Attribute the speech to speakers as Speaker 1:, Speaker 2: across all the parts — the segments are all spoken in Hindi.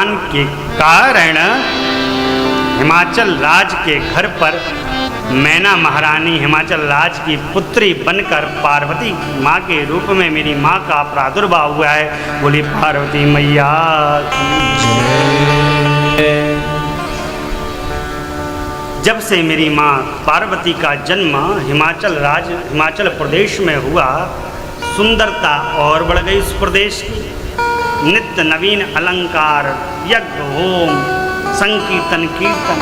Speaker 1: वरदान के कारण हिमाचल राज के घर पर मैना महारानी हिमाचल राज की पुत्री बनकर पार्वती माँ के रूप में मेरी माँ का प्रादुर्भाव हुआ है। बोली पार्वती मैया की जय। जब से मेरी माँ पार्वती का जन्म हिमाचल प्रदेश में हुआ, सुंदरता और बढ़ गई उस प्रदेश की। नित्य नवीन अलंकार, यज्ञ, होम, संकीर्तन, कीर्तन,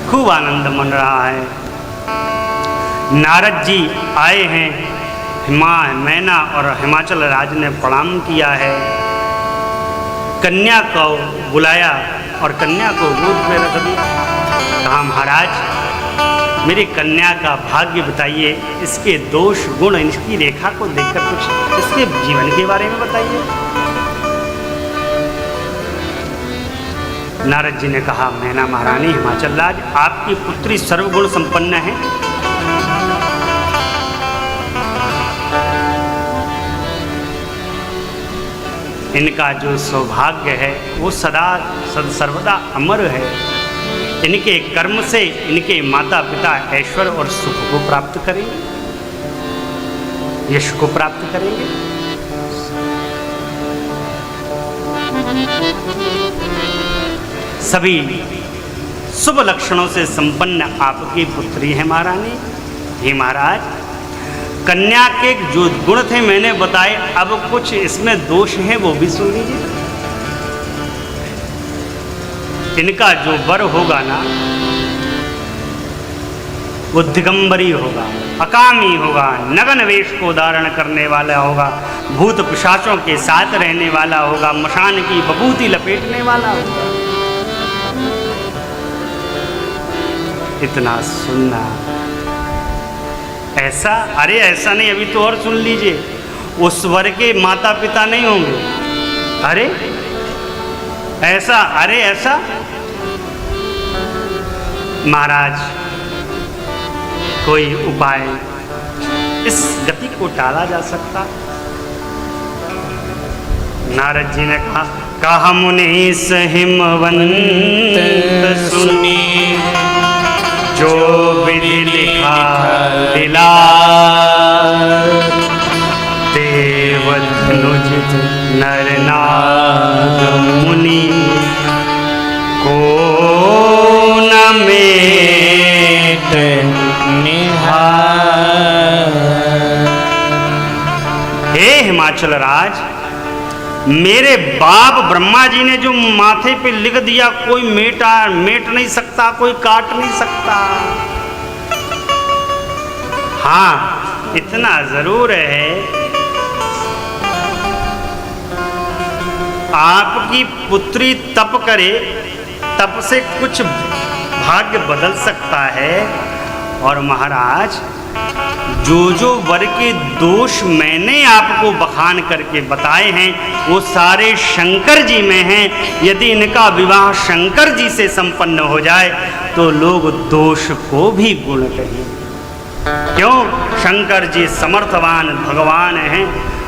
Speaker 1: खूब आनंद मन रहा है। नारद जी आए हैं, माँ मैना और हिमाचल राज ने प्रणाम किया है। कन्या को बुलाया और कन्या को गोद में रख दिया। कहा महाराज मेरी कन्या का भाग्य बताइए, इसके दोष गुण, इसकी रेखा को देखकर कुछ इसके जीवन के बारे में बताइए। नारद जी ने कहा मैना महारानी हिमाचल राज, आपकी पुत्री सर्वगुण संपन्न है। इनका जो सौभाग्य है वो सर्वदा अमर है। इनके कर्म से इनके माता पिता ऐश्वर्य और सुख को प्राप्त करेंगे, यश को प्राप्त करेंगे। सभी शुभ लक्षणों से संपन्न आपकी पुत्री है महारानी। हे महाराज, कन्या के जो गुण थे मैंने बताए, अब कुछ इसमें दोष हैं वो भी सुन लीजिए। इनका जो वर होगा ना वो दिगंबरी होगा, अकामी होगा, नगन वेश को धारण करने वाला होगा, भूत पिशाचों के साथ रहने वाला होगा, मशान की बबूती लपेटने वाला होगा। इतना सुनना, ऐसा, अरे ऐसा नहीं, अभी तो और सुन लीजिए। उस वर के माता पिता नहीं होंगे। अरे ऐसा, अरे ऐसा। महाराज कोई उपाय, इस गति को टाला जा सकता? नारद जी ने कहा मुनीस हिमवंत सुनी, जो विधि लिखा दिला, देव धनुज नर नाग मुनि, को न मेट निहार। हे हिमाचल राज, मेरे बाप ब्रह्मा जी ने जो माथे पे लिख दिया कोई मेट नहीं सकता, कोई काट नहीं सकता। हाँ, इतना जरूर है, आपकी पुत्री तप करे, तप से कुछ भाग्य बदल सकता है। और महाराज, जो वर के दोष मैंने आपको बखान करके बताए हैं वो सारे शंकर जी में हैं। यदि इनका विवाह शंकर जी से संपन्न हो जाए तो लोग दोष को भी गुण कहें। क्यों? शंकर जी समर्थवान भगवान हैं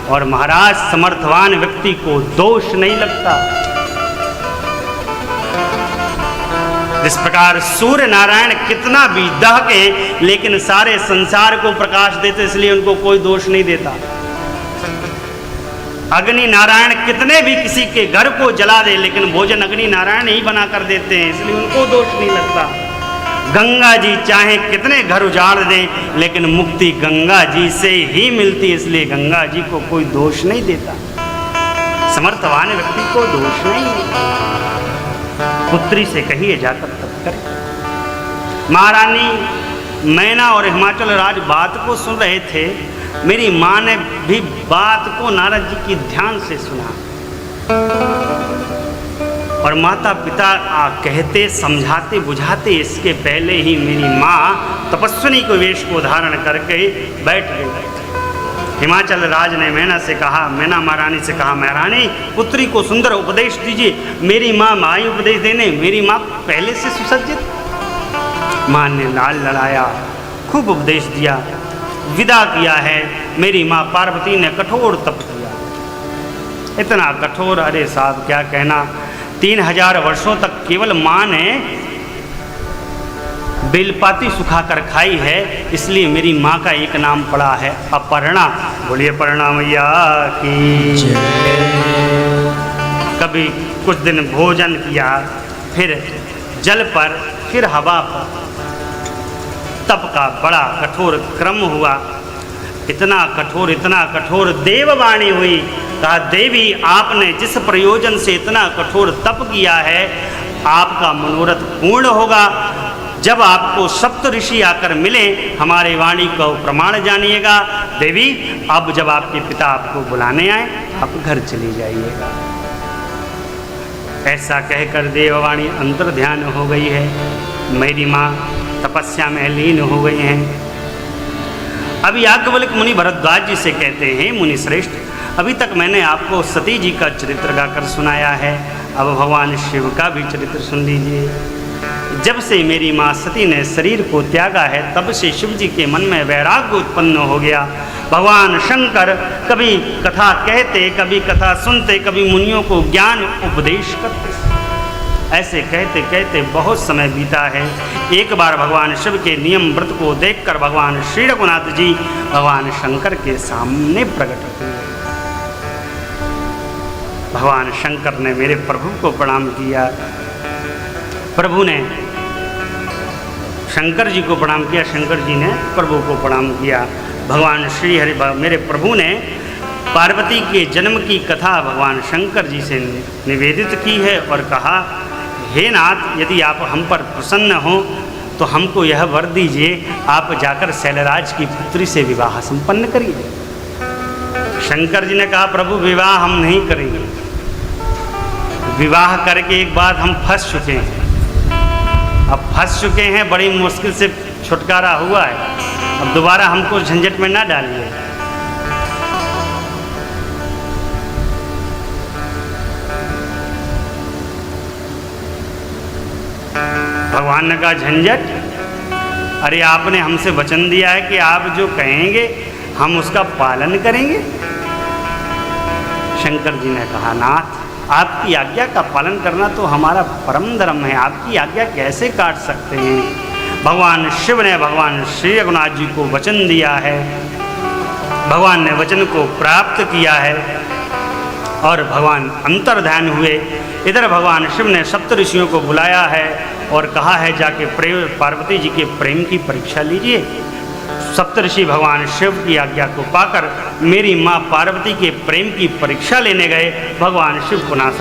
Speaker 1: और महाराज समर्थवान व्यक्ति को दोष नहीं लगता। जिस प्रकार सूर्य नारायण कितना भी दहके लेकिन सारे संसार को प्रकाश देते, इसलिए उनको कोई दोष नहीं देता। अग्नि नारायण कितने भी किसी के घर को जला दे लेकिन भोजन अग्नि नारायण ही बना कर देते हैं, इसलिए उनको दोष नहीं लगता। गंगा जी चाहे कितने घर उजाड़ दें लेकिन मुक्ति गंगा जी से ही मिलती है, इसलिए गंगा जी को कोई दोष नहीं देता। समर्थवान व्यक्ति को दोष नहीं। पुत्री से कहिए जाकर तप करे। महारानी मैना और हिमाचल राज बात को सुन रहे थे। मेरी माँ ने भी बात को नारद जी की ध्यान से सुना और माता पिता कहते समझाते बुझाते इसके पहले ही मेरी माँ तपस्विनी को वेश को धारण करके बैठ गई। हिमाचल राज ने मैना से कहा, मैना महारानी से कहा, महारानी पुत्री को सुंदर उपदेश दीजिए। मेरी माँ माई उपदेश देने, मेरी माँ पहले से सुसज्जित। माँ ने लाल लड़ाया, खूब उपदेश दिया, विदा किया है। मेरी माँ पार्वती ने कठोर तप किया। इतना कठोर, अरे साहब क्या कहना। 3000 वर्षों तक केवल माँ ने बेलपाती सुखाकर खाई है, इसलिए मेरी माँ का एक नाम पड़ा है अपर्णा। बोलिए अपर्णा मैया की। कभी कुछ दिन भोजन किया, फिर जल पर, फिर हवा पर, तप का बड़ा कठोर क्रम हुआ। इतना कठोर देववाणी हुई। कहा देवी आपने जिस प्रयोजन से इतना कठोर तप किया है, आपका मनोरथ पूर्ण होगा। जब आपको सप्त ऋषि आकर मिले, हमारे वाणी को प्रमाण जानिएगा। देवी अब जब आपके पिता आपको बुलाने आए, आप घर चली जाइएगा। ऐसा कहकर देववाणी अंतर ध्यान हो गई है। मेरी माँ तपस्या में लीन हो गई हैं। अब याज्ञवल्क्य मुनि भरद्वाज जी से कहते हैं, मुनि श्रेष्ठ, अभी तक मैंने आपको सती जी का चरित्र गाकर सुनाया है, अब भगवान शिव का भी चरित्र सुन लीजिए। जब से मेरी माँ सती ने शरीर को त्यागा है, तब से शिव जी के मन में वैराग्य उत्पन्न हो गया। भगवान शंकर कभी कथा कहते, कभी कथा सुनते, कभी मुनियों को ज्ञान उपदेश करते। ऐसे कहते कहते बहुत समय बीता है। एक बार भगवान शिव के नियम व्रत को देखकर भगवान श्री रघुनाथ जी भगवान शंकर के सामने प्रकट हुए। भगवान शंकर ने मेरे प्रभु को प्रणाम किया। प्रभु ने शंकर जी को प्रणाम किया, शंकर जी ने प्रभु को प्रणाम किया। भगवान श्री हरि मेरे प्रभु ने पार्वती के जन्म की कथा भगवान शंकर जी से निवेदित की है और कहा, हे नाथ, यदि आप हम पर प्रसन्न हो तो हमको यह वर दीजिए, आप जाकर शैलराज की पुत्री से विवाह संपन्न करिए। शंकर जी ने कहा, प्रभु विवाह हम नहीं करेंगे, विवाह करके एक बात हम फंस चुके हैं। अब फंस चुके हैं, बड़ी मुश्किल से छुटकारा हुआ है, अब दोबारा हमको झंझट में ना डालिए। भगवान ने कहा, झंझट? अरे आपने हमसे वचन दिया है कि आप जो कहेंगे हम उसका पालन करेंगे। शंकर जी ने कहा, नाथ, आपकी आज्ञा का पालन करना तो हमारा परम धर्म है, आपकी आज्ञा कैसे काट सकते हैं। भगवान शिव ने भगवान श्री रघुनाथ जी को वचन दिया है, भगवान ने वचन को प्राप्त किया है और भगवान अंतर्ध्यान हुए। इधर भगवान शिव ने सप्त ऋषियों को बुलाया है और कहा है, जाके पार्वती जी के प्रेम की परीक्षा लीजिए। सप्तऋषि भगवान शिव की आज्ञा को पाकर मेरी माँ पार्वती के प्रेम की परीक्षा लेने गए। भगवान शिव पुनः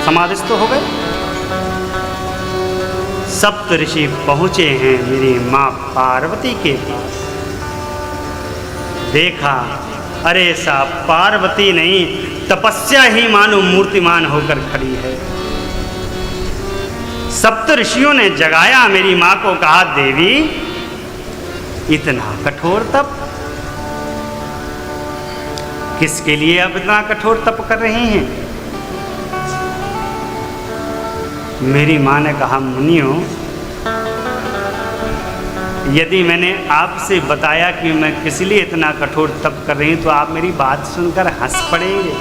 Speaker 1: समाधिस्थ हो गए। सप्तऋषि पहुँचे हैं मेरी माँ पार्वती के पास। देखा, अरे सा पार्वती नहीं, तपस्या ही मानो मूर्तिमान होकर खड़ी है। सप्त ऋषियों ने जगाया मेरी माँ को, कहा, देवी इतना कठोर तप किसके लिए आप इतना कठोर तप कर रही हैं? मेरी माँ ने कहा, मुनियों, यदि मैंने आपसे बताया कि मैं किस लिए इतना कठोर तप कर रही हूं तो आप मेरी बात सुनकर हंस पड़ेंगे।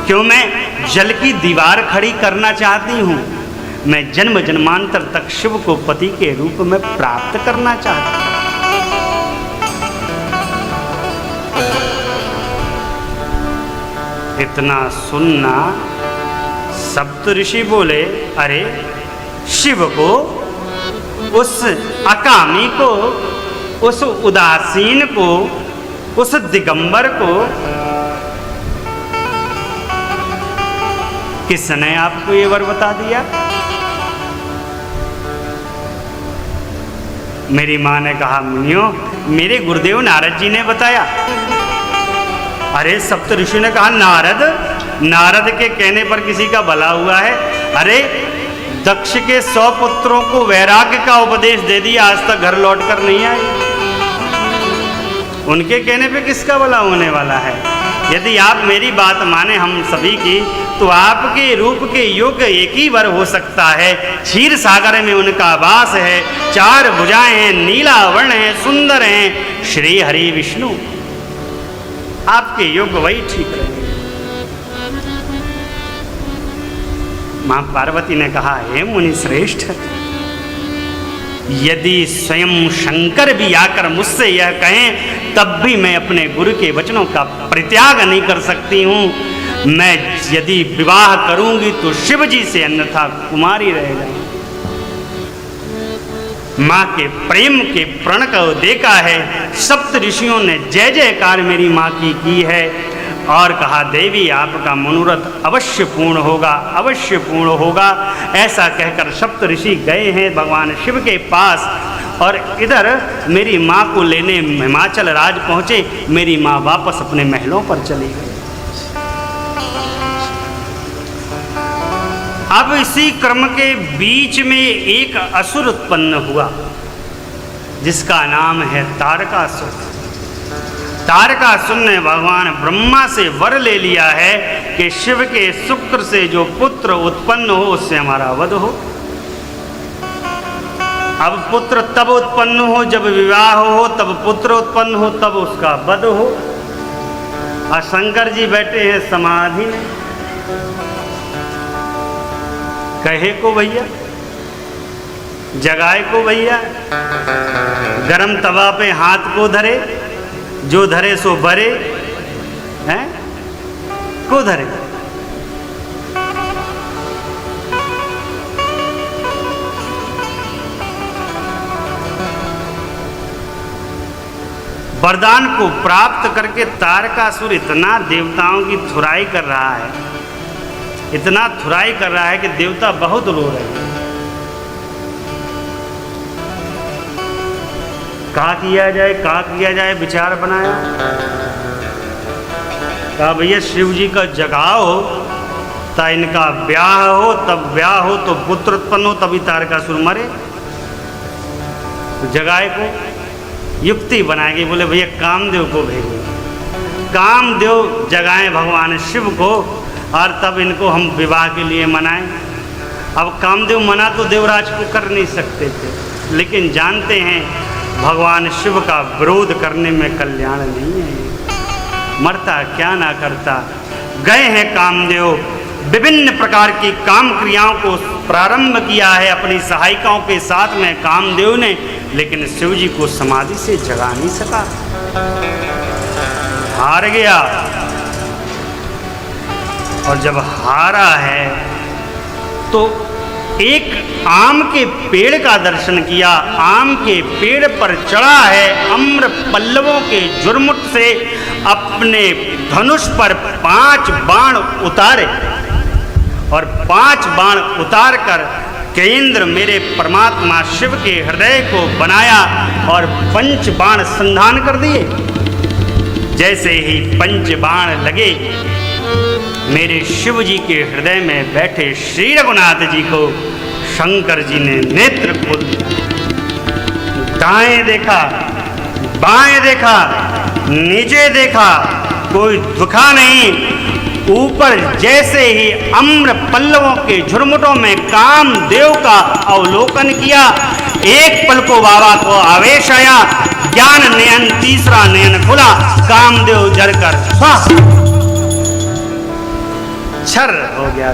Speaker 1: क्यों? मैं जल की दीवार खड़ी करना चाहती हूं। मैं जन्म जन्मांतर तक शिव को पति के रूप में प्राप्त करना चाहती हूं। इतना सुनना सप्त ऋषि बोले, अरे शिव को, उस अकामी को, उस उदासीन को, उस दिगंबर को किसने आपको ये वर बता दिया? मेरी माँ ने कहा, मुनियों, मेरे गुरुदेव नारद जी ने बताया। अरे सप्त ऋषि ने कहा, नारद के कहने पर किसी का भला हुआ है? अरे दक्ष के 100 पुत्रों को वैराग्य का उपदेश दे दिया, आज तक घर लौट कर नहीं आए। उनके कहने पे किसका भला होने वाला है? यदि आप मेरी बात माने हम सभी की, तो आपके रूप के योग्य एक ही वर हो सकता है। क्षीर सागर में उनका वास है, 4 भुजाएं हैं, नीला वर्ण है, सुंदर हैं, श्री हरि विष्णु। आपके योग्य वही ठीक रहे। मां पार्वती ने कहा, हे मुनि श्रेष्ठ, यदि स्वयं शंकर भी आकर मुझसे यह कहें तब भी मैं अपने गुरु के वचनों का परित्याग नहीं कर सकती हूं। मैं यदि विवाह करूंगी तो शिव जी से, अन्यथा कुमारी रह जाऊंगी। मां के प्रेम के प्रण को देखा है। सप्त ऋषियों ने जय जयकार मेरी मां की है और कहा, देवी आपका मनोरथ अवश्य पूर्ण होगा, अवश्य पूर्ण होगा। ऐसा कहकर सप्त ऋषि गए हैं भगवान शिव के पास और इधर मेरी मां को लेने हिमाचल राज पहुंचे। मेरी मां वापस अपने महलों पर चली गई। अब इसी क्रम के बीच में एक असुर उत्पन्न हुआ जिसका नाम है तारकासुर। तारकासुर ने भगवान ब्रह्मा से वर ले लिया है कि शिव के शुक्र से जो पुत्र उत्पन्न हो उससे हमारा वध हो। अब पुत्र तब उत्पन्न हो जब विवाह हो, तब पुत्र उत्पन्न हो, तब उसका वध हो। और शंकर जी बैठे हैं समाधि में। कहे को भैया, जगाए को भैया, गरम तवा पे हाथ को धरे, जो धरे सो भरे, हैं को धरे। वरदान को प्राप्त करके तारकासुर इतना देवताओं की थुराई कर रहा है, इतना थुराई कर रहा है कि देवता बहुत रो रहे हैं। क्या किया जाए, क्या किया जाए, विचार बनाया। कहा भैया शिव जी का जगाओ ता इनका ब्याह हो, तब ब्याह हो तो पुत्र उत्पन्न हो, तभी तारकासुर मरे। तो जगाए को युक्ति बनाएगी, बोले भैया कामदेव को भेजो। कामदेव जगाएं भगवान शिव को और तब इनको हम विवाह के लिए मनाएं। अब कामदेव मना तो देवराज को कर नहीं सकते थे, लेकिन जानते हैं भगवान शिव का विरोध करने में कल्याण नहीं है, मरता क्या ना करता। गए हैं कामदेव, विभिन्न प्रकार की काम क्रियाओं को प्रारंभ किया है अपनी सहायिकाओं के साथ में कामदेव ने, लेकिन शिव जी को समाधि से जगा नहीं सका, हार गया। और जब हारा है तो एक आम के पेड़ का दर्शन किया। आम के पेड़ पर चढ़ा है, अम्र पल्लवों के झुरमुट से अपने धनुष पर 5 बाण उतारे और 5 बाण उतार कर केंद्र मेरे परमात्मा शिव के हृदय को बनाया और 5 बाण संधान कर दिए। जैसे ही 5 बाण लगे, मेरे शिव जी के हृदय में बैठे श्री रघुनाथ जी को शंकर जी ने नेत्र खोल दिया। दाएं देखा, बाएं देखा, नीचे देखा, कोई दुखा नहीं। ऊपर जैसे ही अम्र पल्लवों के झुरमुटों में कामदेव का अवलोकन किया, एक पल को बाबा को आवेश आया, ज्ञान नयन तीसरा नयन खुला, कामदेव जरकर छर हो गया।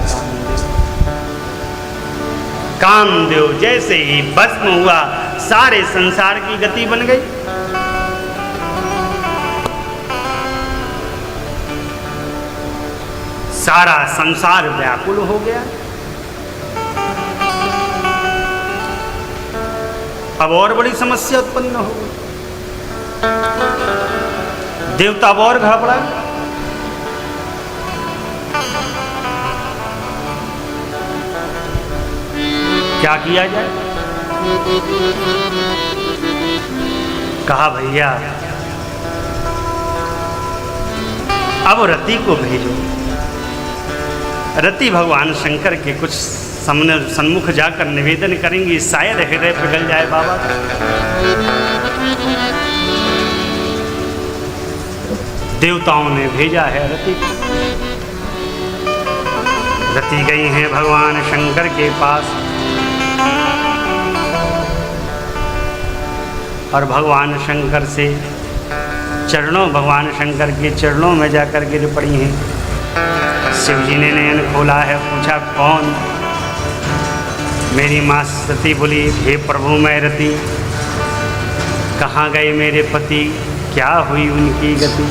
Speaker 1: कामदेव जैसे ही भस्म हुआ, सारे संसार की गति बन गई। सारा संसार व्याकुल हो गया। अब और बड़ी समस्या उत्पन्न हो गई। देवता अब और घबरा। क्या किया जाए? कहा भैया अब रति को भेजो। रति भगवान शंकर के कुछ सन्मुख जाकर निवेदन करेंगी, शायद हृदय पिघल जाए बाबा। देवताओं ने भेजा है रति को। रति गई हैं भगवान शंकर के पास और भगवान शंकर से चरणों, भगवान शंकर के चरणों में जाकर गिर पड़ी हैं। शिव जी ने नयन खोला है, पूछा कौन? मेरी माँ सती बोली, हे प्रभु मैं रति, कहाँ गए मेरे पति, क्या हुई उनकी गति।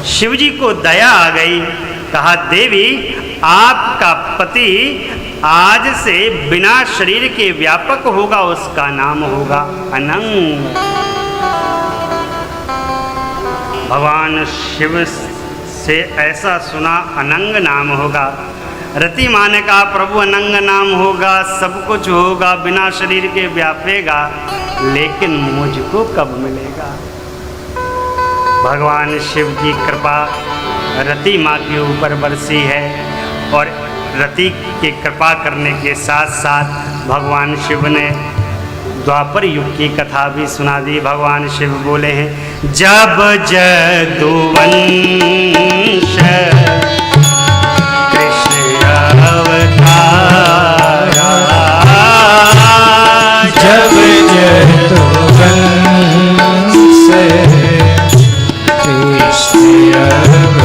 Speaker 1: शिव जी को दया आ गई, कहा देवी आपका पति आज से बिना शरीर के व्यापक होगा, उसका नाम होगा अनंग। भगवान शिव से ऐसा सुना, अनंग नाम होगा। रति माने का प्रभु अनंग नाम होगा, सब कुछ होगा, बिना शरीर के व्यापेगा, लेकिन मुझको कब मिलेगा। भगवान शिव की कृपा रति माँ के ऊपर बरसी है, और रति की कृपा करने के साथ साथ भगवान शिव ने द्वापर युग की कथा भी सुना दी। भगवान शिव बोले हैं, जब जदुवंश कृष्ण अवतारा,
Speaker 2: जब जदुवंश कृष्ण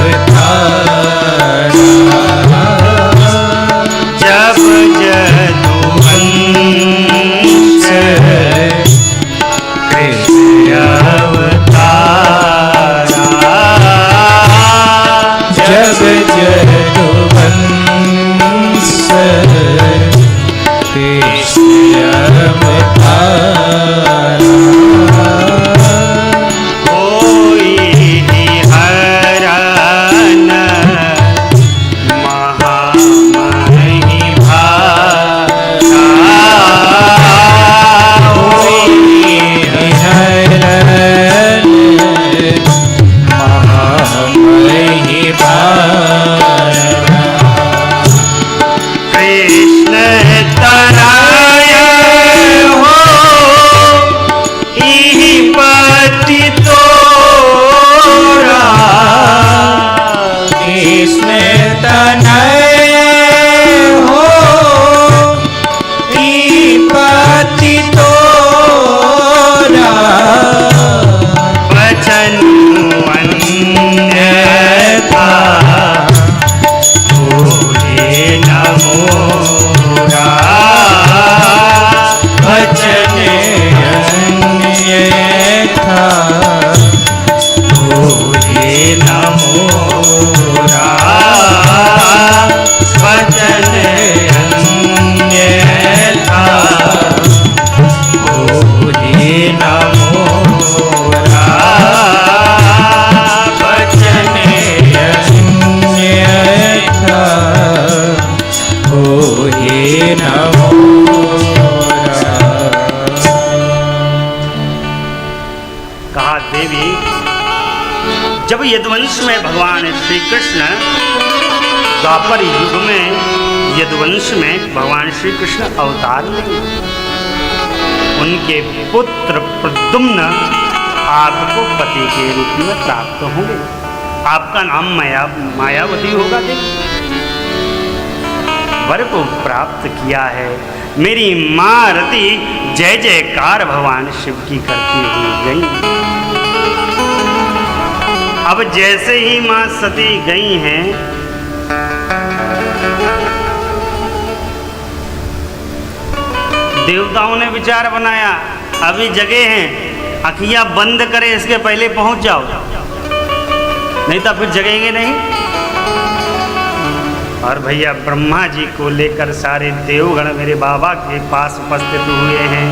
Speaker 2: अवतारा,
Speaker 1: जब जदुवंश कृष्ण अवतारा,
Speaker 2: जब जदुवंश कृष्ण अवतारा,
Speaker 1: कोई हरण महामहिभारा, कृष्ण तनय हो इहि पति तोरा,
Speaker 2: कृष्ण तनय हो पति तोरा,
Speaker 1: वचन अन्यथा तोरे न मोरा,
Speaker 2: वचन अन्यथा
Speaker 1: तोरे न मोरा, वचन अन्यथा तोरे न मोरा, वचन
Speaker 2: अन्यथा होहि न मोरा।
Speaker 1: कहा देवी, जब यदुवंश में भगवान श्री कृष्ण, द्वापर युग में यदुवंश में भगवान श्री कृष्ण अवतार लेंगे, उनके पुत्र प्रद्युम्न आपको पति के रूप में प्राप्त होंगे, आपका नाम मायावती होगा। देवी वर को प्राप्त किया है। मेरी माँ रति जय जयकार भगवान शिव की करती हुई गई। अब जैसे ही माँ सती गई हैं, देवताओं ने विचार बनाया, अभी जगह हैं, अखियां बंद करें इसके पहले पहुंच जाओ, नहीं तो फिर जगेंगे नहीं। और भैया ब्रह्मा जी को लेकर सारे देवगण मेरे बाबा के पास उपस्थित हुए हैं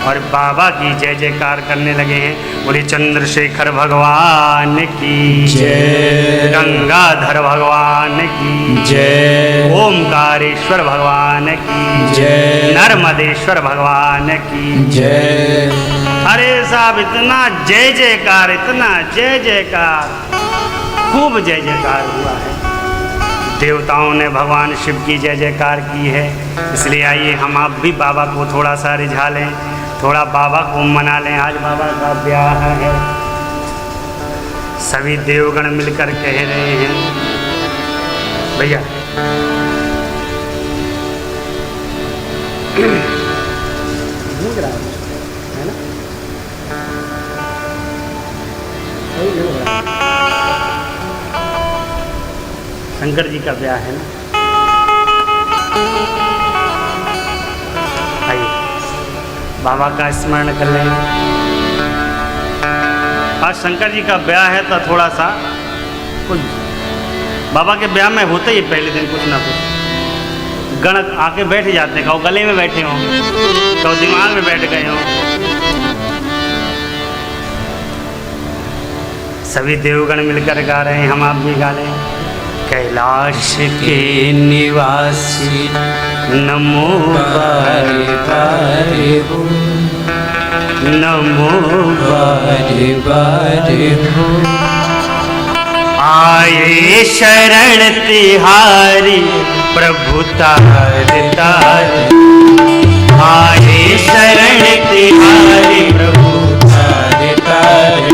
Speaker 1: और बाबा की जय जयकार करने लगे हैं। बोले चंद्रशेखर भगवान की
Speaker 2: जय,
Speaker 1: गंगाधर भगवान की
Speaker 2: जय,
Speaker 1: ओमकारेश्वर भगवान की
Speaker 2: जय,
Speaker 1: नर्मदेश्वर भगवान की
Speaker 2: जय।
Speaker 1: अरे साहब इतना जय जयकार, इतना जय जयकार, खूब जय जयकार हुआ है। देवताओं ने भगवान शिव की जय जयकार की है। इसलिए आइए हम आप भी बाबा को थोड़ा सा रिझा लें, थोड़ा बाबा को मना लें। आज बाबा का ब्याह है, सभी देवगण मिलकर कह रहे हैं भैया गूंज रहा है ना, सही लग रहा है। शंकर जी का ब्याह है ना। बाबा का स्मरण कर लें। आज शंकर जी का ब्याह है तो थोड़ा सा कुछ बाबा के ब्याह में होते ही पहले दिन कुछ ना कुछ गण आके बैठ जाते हैं, कहो गले में बैठे हों, कहो दिमाग में बैठ गए हों। सभी देवगण मिलकर गा रहे हैं, हम आप भी गा लें। कैलाश के निवासी नमो बारे बारे हो, नमो बारे बारे हो। आए शरण तिहारी प्रभु तार तार, आए शरण तिहारी प्रभु तार तार।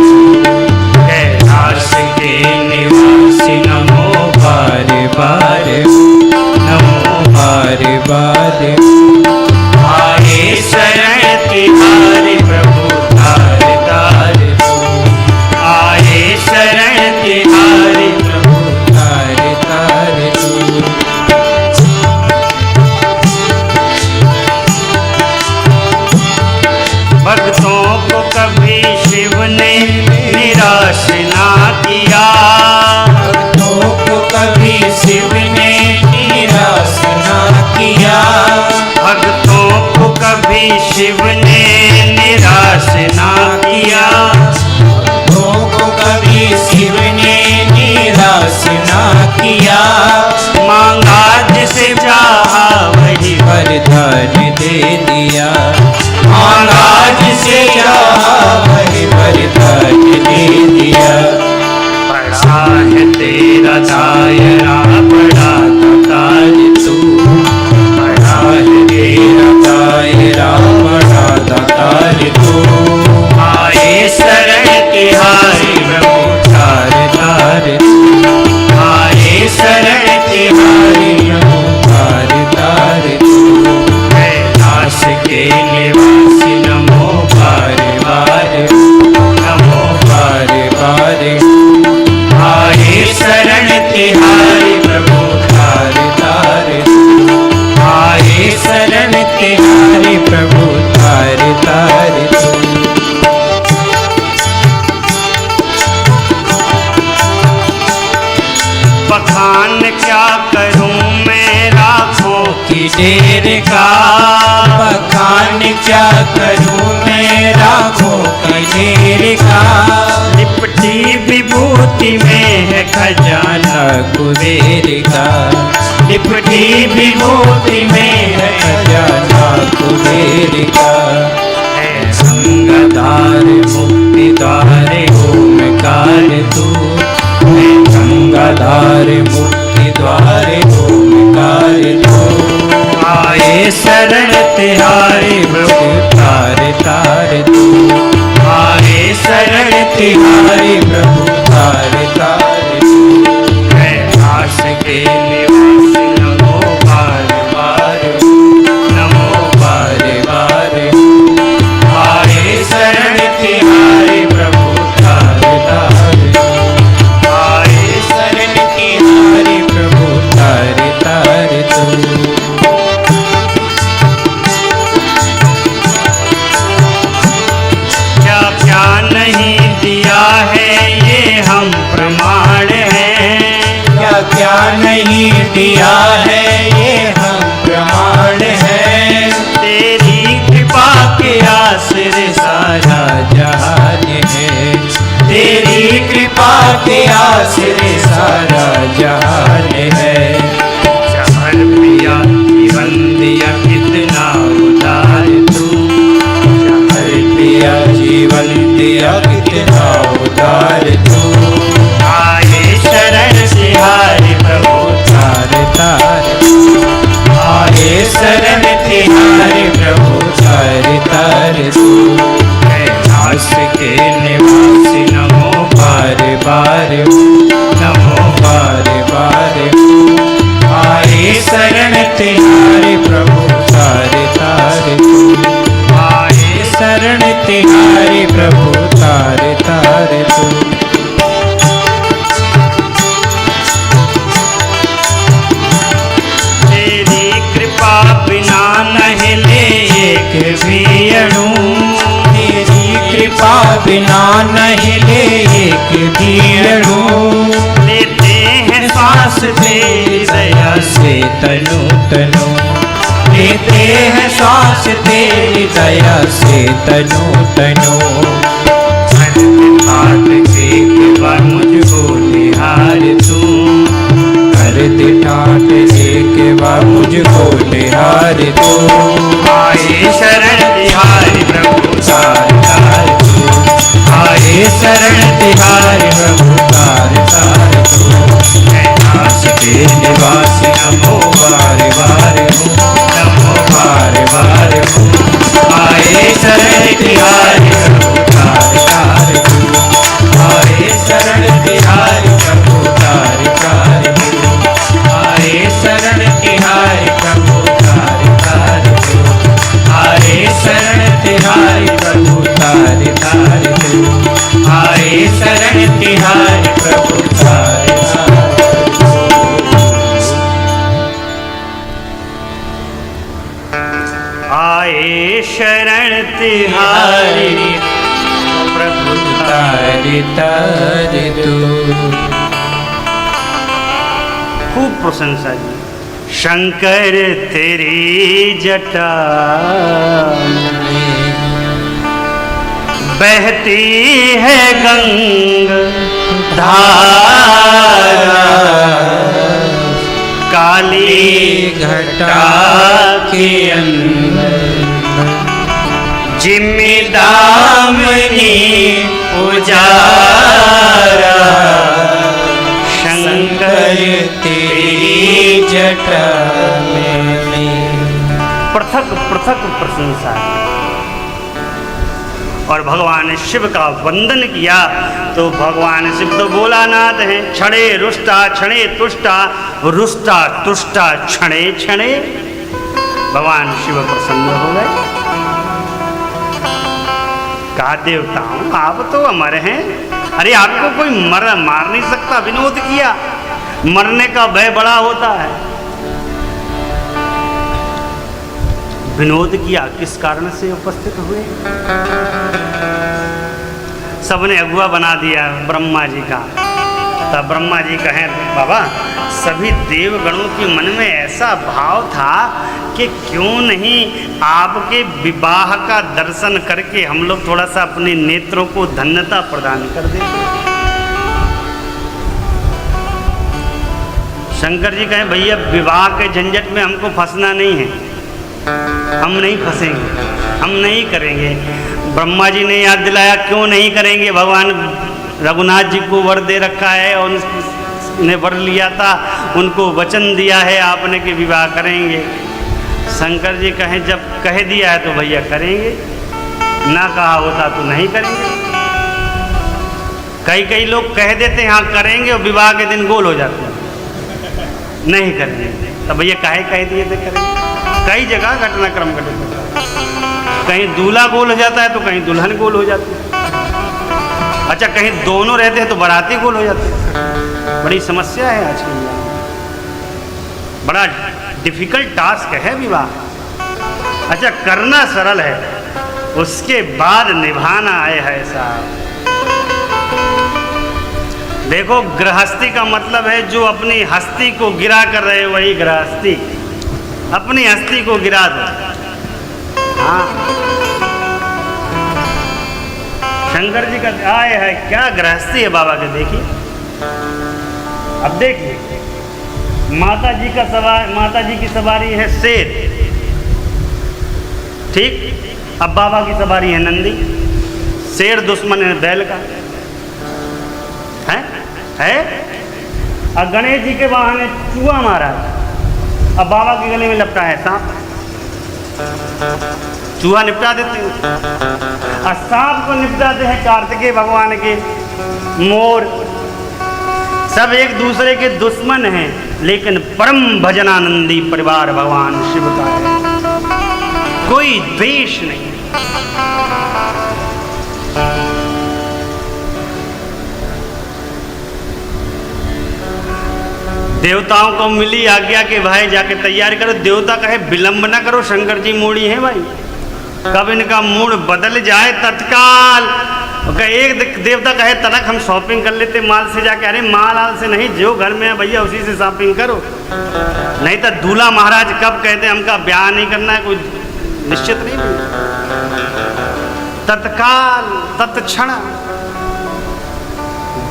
Speaker 1: कैलाश के निवासी नमो बारे बारे, नमो बारे बारे। आए शरण तिहारी प्रभु तार तार, आए शरण तिहारी प्रभु तार तार। भक्तों को कभी शिव ने निराश ना किया,
Speaker 2: भक्तों को कभी शिव ने निराश ना किया,
Speaker 1: भक्तों को कभी शिव ने निराश ना किया।
Speaker 2: भक्तों को कभी शिव ने निराश ना किया।
Speaker 1: मांगा जिसे चाहा वही
Speaker 2: वरदान दे दिया,
Speaker 1: मांगा
Speaker 2: जिसे चाहा वही वरदान दे दिया।
Speaker 1: बड़ा है तेरा दायरा, बड़ा
Speaker 2: दातार तू, बड़ा है तेरा दायरा, बड़ा दातार तू।
Speaker 1: आए शरण तिहारी प्रभु
Speaker 2: तार तार,
Speaker 1: आए शरण तिहारी प्रभु
Speaker 2: तार तार तू।
Speaker 1: कैलाश के निवासी नमो
Speaker 2: बारे बारे,
Speaker 1: नमो
Speaker 2: बारे बारे।
Speaker 1: आए शरण तिहारी प्रभु
Speaker 2: तार तार,
Speaker 1: आए
Speaker 2: शरण तिहारी प्रभु तार तार तू।
Speaker 1: बखान क्या करूं मैं राखों
Speaker 2: की ढेर का, बखान क्या करूं मैं राखों की ढेर का।
Speaker 1: लिपटी विभूति में है खजाना
Speaker 2: कुबेर का,
Speaker 1: लिपटी विभूति में है
Speaker 2: खजाना कुबेर का।
Speaker 1: है
Speaker 2: गंगाधार मुक्ति द्वार ओमकार तू, है गंगाधार मुक्ति द्वार ओमकार तू।
Speaker 1: आए शरण तिहारी प्रभु
Speaker 2: तार तार तू,
Speaker 1: आए शरण
Speaker 2: तिहारी प्रभु तार तार तू।
Speaker 1: कैलाश के निवासी नमो बारे बारे, नमो
Speaker 2: बारे बारे,
Speaker 1: आए शरण तिहारी प्रभु
Speaker 2: तार तार तू।
Speaker 1: आए
Speaker 2: शरण तिहारी प्रभु तार तार तू।
Speaker 1: क्या क्या नहीं दिया है ये हम प्रमाण हैं,
Speaker 2: क्या क्या नहीं दिया है ये हम प्रमाण है।
Speaker 1: तेरी कृपा के आश्रय सारा
Speaker 2: जहान है, तेरी कृपा के आश्रय सारा जहान है।
Speaker 1: जहर पिया जीवन दिया कितना उदार तू,
Speaker 2: हर पिया जीवन दिया कितना उदार तू।
Speaker 1: आए शरण तिहारी प्रभु
Speaker 2: तार तार, आए शरण तिहारी प्रभु तार तार तू।
Speaker 1: कैलाश के निवासी नमो
Speaker 2: बारे बारे,
Speaker 1: नमो
Speaker 2: बारे बारे। आए शरण तिहारी प्रभु तार तार तू,
Speaker 1: आए
Speaker 2: शरण तिहारी प्रभु तार तार तू।
Speaker 1: तेरी कृपा बिना न हिले एक भी अणु,
Speaker 2: बिना नहीं ले एक भी अणु,
Speaker 1: लेते हैं
Speaker 2: सांस तेरी दया से तनु तनु, लेते हैं सांस तेरी दया से तनु तनु। हाथ के बाद मुझको निहार तू, कर दे ठाट के बाद मुझको निहार तू।
Speaker 1: आए शरण तिहारी प्रभु
Speaker 2: तार तार तू, आए शरण तिहारी प्रभु तार तार तू। कैलाश के निवासी नमो बार बार हूँ, नमो बार बार हूँ। आए शरण तिहारी प्रभु तार तार तू, आए शरण तिहारी प्रभु तार तार तू, आए शरण तिहारी प्रभु तार तार तू, आए शरण तिहारी प्रभु तार तार तू, आए शरण तिहारी प्रभु तार तार तू।
Speaker 1: आए शरण तिहारी प्रभु
Speaker 2: तार तार तू।
Speaker 1: खूब प्रशंसा जी। शंकर तेरी जटा बहती है गंगा धारा, काली
Speaker 2: घटा के अंदर
Speaker 1: जिम्मेदामनी
Speaker 2: उजारा,
Speaker 1: शंकर
Speaker 2: तेरी जटा में।
Speaker 1: पृथक पृथक प्रशंसा है। और भगवान शिव का वंदन किया तो भगवान शिव तो भोलानाथ हैं। क्षणे रुष्टा क्षणे तुष्टा, रुष्टा तुष्टा क्षणे क्षणे। भगवान शिव प्रसन्न हो गए। कहा देवताओं आप तो अमर हैं, अरे आपको कोई मार नहीं सकता। विनोद किया, मरने का भय बड़ा होता है। विनोद किया, किस कारण से उपस्थित हुए? सबने अगुआ बना दिया ब्रह्मा जी का। तब ब्रह्मा जी कहें बाबा सभी देवगणों के मन में ऐसा भाव था कि क्यों नहीं आपके विवाह का दर्शन करके हम लोग थोड़ा सा अपने नेत्रों को धन्यता प्रदान कर देते। शंकर जी कहें भैया विवाह के झंझट में हमको फंसना नहीं है, हम नहीं फंसेंगे, हम नहीं करेंगे। ब्रह्मा जी ने याद दिलाया क्यों नहीं करेंगे। भगवान रघुनाथ जी को वर दे रखा है और उन्हें वर लिया था, उनको वचन दिया है आपने कि विवाह करेंगे। शंकर जी कहें जब कह दिया है तो भैया करेंगे, ना कहा होता तो नहीं करेंगे। कई लोग कह देते हैं हाँ करेंगे और विवाह के दिन गोल हो जाते हैं, नहीं करेंगे। तो भैया काहे कह दिए थे करेंगे। कई जगह घटनाक्रम घटित होता है, कहीं दूल्हा गोल हो जाता है तो कहीं दुल्हन गोल हो जाती है। अच्छा कहीं दोनों रहते हैं तो बाराती गोल हो जाते हैं। बड़ी समस्या है आज की, बड़ा डिफिकल्ट टास्क है विवाह। अच्छा करना सरल है, उसके बाद निभाना है साहब। देखो गृहस्थी का मतलब है जो अपनी हस्ती को गिरा कर रहे वही गृहस्थी। अपनी हस्ती को गिरा दो। हाँ शंकर जी का आय है क्या गृहस्थी है बाबा के। देखिए अब देखिए माता जी की सवारी है शेर, ठीक। अब बाबा की सवारी है नंदी। शेर दुश्मन है बैल का, है। अब गणेश जी के वाहन ने चूहा मारा, अब बाबा के गले में लपटा है सांप। चूहा निपटा देते हैं और सांप को निपटाते हैं कार्तिकेय भगवान के मोर। सब एक दूसरे के दुश्मन हैं, लेकिन परम भजनानंदी परिवार भगवान शिव का है, कोई द्वेष नहीं। देवताओं को मिली आज्ञा के भाई जाके तैयारी करो। देवता कहे विलंब ना करो, शंकर जी मूड़ी हैं भाई, कब इनका मूड बदल जाए तत्काल एक देवता कहे तनक हम शॉपिंग कर लेते माल से जाके, अरे माल आल से नहीं, जो घर में है भैया उसी से शॉपिंग करो। नहीं तो दूल्हा महाराज कब कहते हमका ब्याह नहीं करना है, कोई निश्चित नहीं। तत्काल तत्क्षण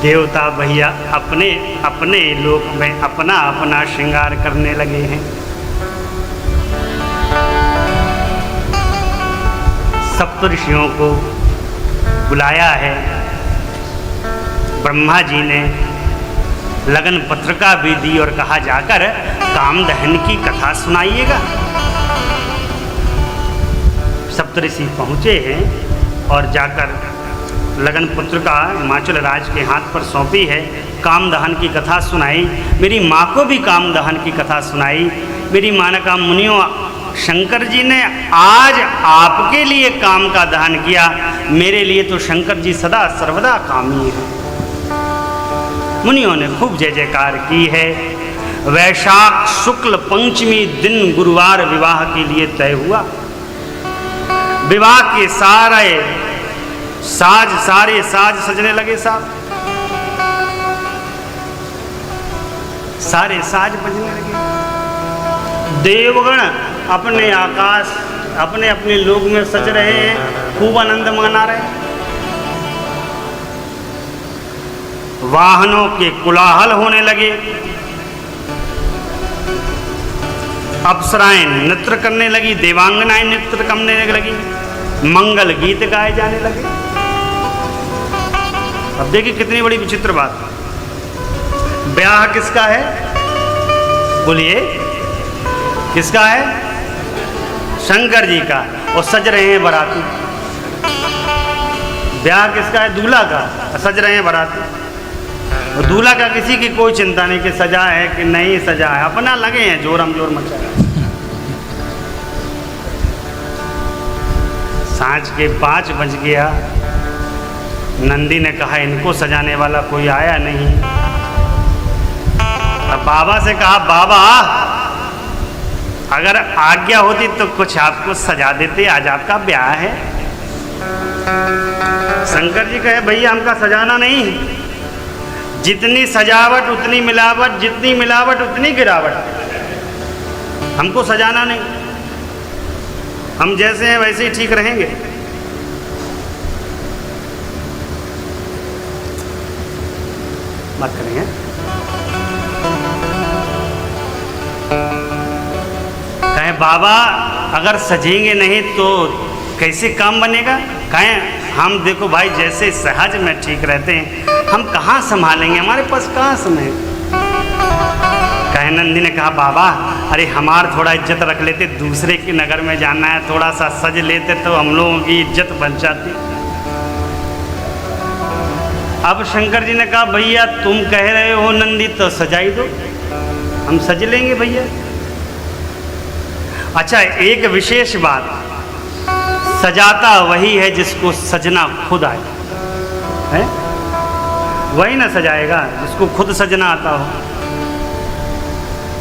Speaker 1: देवता भैया अपने अपने लोक में अपना अपना श्रृंगार करने लगे हैं। सप्तऋषियों को बुलाया है। ब्रह्मा जी ने लगन पत्रिका भी दी और कहा जाकर कामदहन की कथा सुनाइएगा। सप्तऋषि पहुँचे हैं और जाकर लगन पत्रिका हिमाचल राज के हाथ पर सौंपी है। कामदहन की कथा सुनाई। मेरी माँ को भी कामदहन की कथा सुनाई। मेरी माँ ने कहा मुनियों, शंकर जी ने आज आपके लिए काम का दहन किया, मेरे लिए तो शंकर जी सदा सर्वदा कामी है। मुनियों ने खूब जय जयकार की है। वैशाख शुक्ल पंचमी दिन गुरुवार विवाह के लिए तय हुआ। विवाह के सारे साज सजने लगे साहब, सारे साज बजने लगे। देवगण अपने आकाश अपने अपने लोक में सज रहे हैं, खूब आनंद मना रहे हैं। वाहनों के कोलाहल होने लगे। अप्सराएं नृत्य करने लगी, देवांगनाएं नृत्य करने लगी, मंगल गीत गाए जाने लगे। अब देखिए कितनी बड़ी विचित्र बात। ब्याह किसका है? बोलिए किसका है? शंकर जी का। और सज रहे हैं बाराती। ब्याह किसका है? दूल्हा का। सज रहे हैं बाराती। और दूल्हा का किसी की कोई चिंता नहीं कि सजा है कि नहीं सजा है, अपना लगे हैं जोरम जोर मचा है। सांझ के 5 बज गया। नंदी ने कहा इनको सजाने वाला कोई आया नहीं। अब बाबा से कहा बाबा अगर आज्ञा होती तो कुछ आपको सजा देते, आज आपका ब्याह है। शंकर जी कहे भैया हमका सजाना नहीं, जितनी सजावट उतनी मिलावट, जितनी मिलावट उतनी गिरावट, हमको सजाना नहीं, हम जैसे हैं वैसे ही ठीक रहेंगे। मत करेंगे। कहें बाबा अगर सजेंगे नहीं तो कैसे काम बनेगा? कहें हम देखो भाई जैसे सहज में ठीक रहते हैं, हम कहाँ संभालेंगे, हमारे पास कहाँ समय। कहे नंदी ने कहा बाबा अरे हमार थोड़ा इज्जत रख लेते, दूसरे के नगर में जाना है, थोड़ा सा सज लेते तो हम लोगों की इज्जत बन जाती। अब शंकर जी ने कहा भैया तुम कह रहे हो नंदी तो सजाई दो, हम सज लेंगे भैया। अच्छा एक विशेष बात, सजाता वही है जिसको सजना खुद आए, है वही ना सजाएगा जिसको खुद सजना आता हो।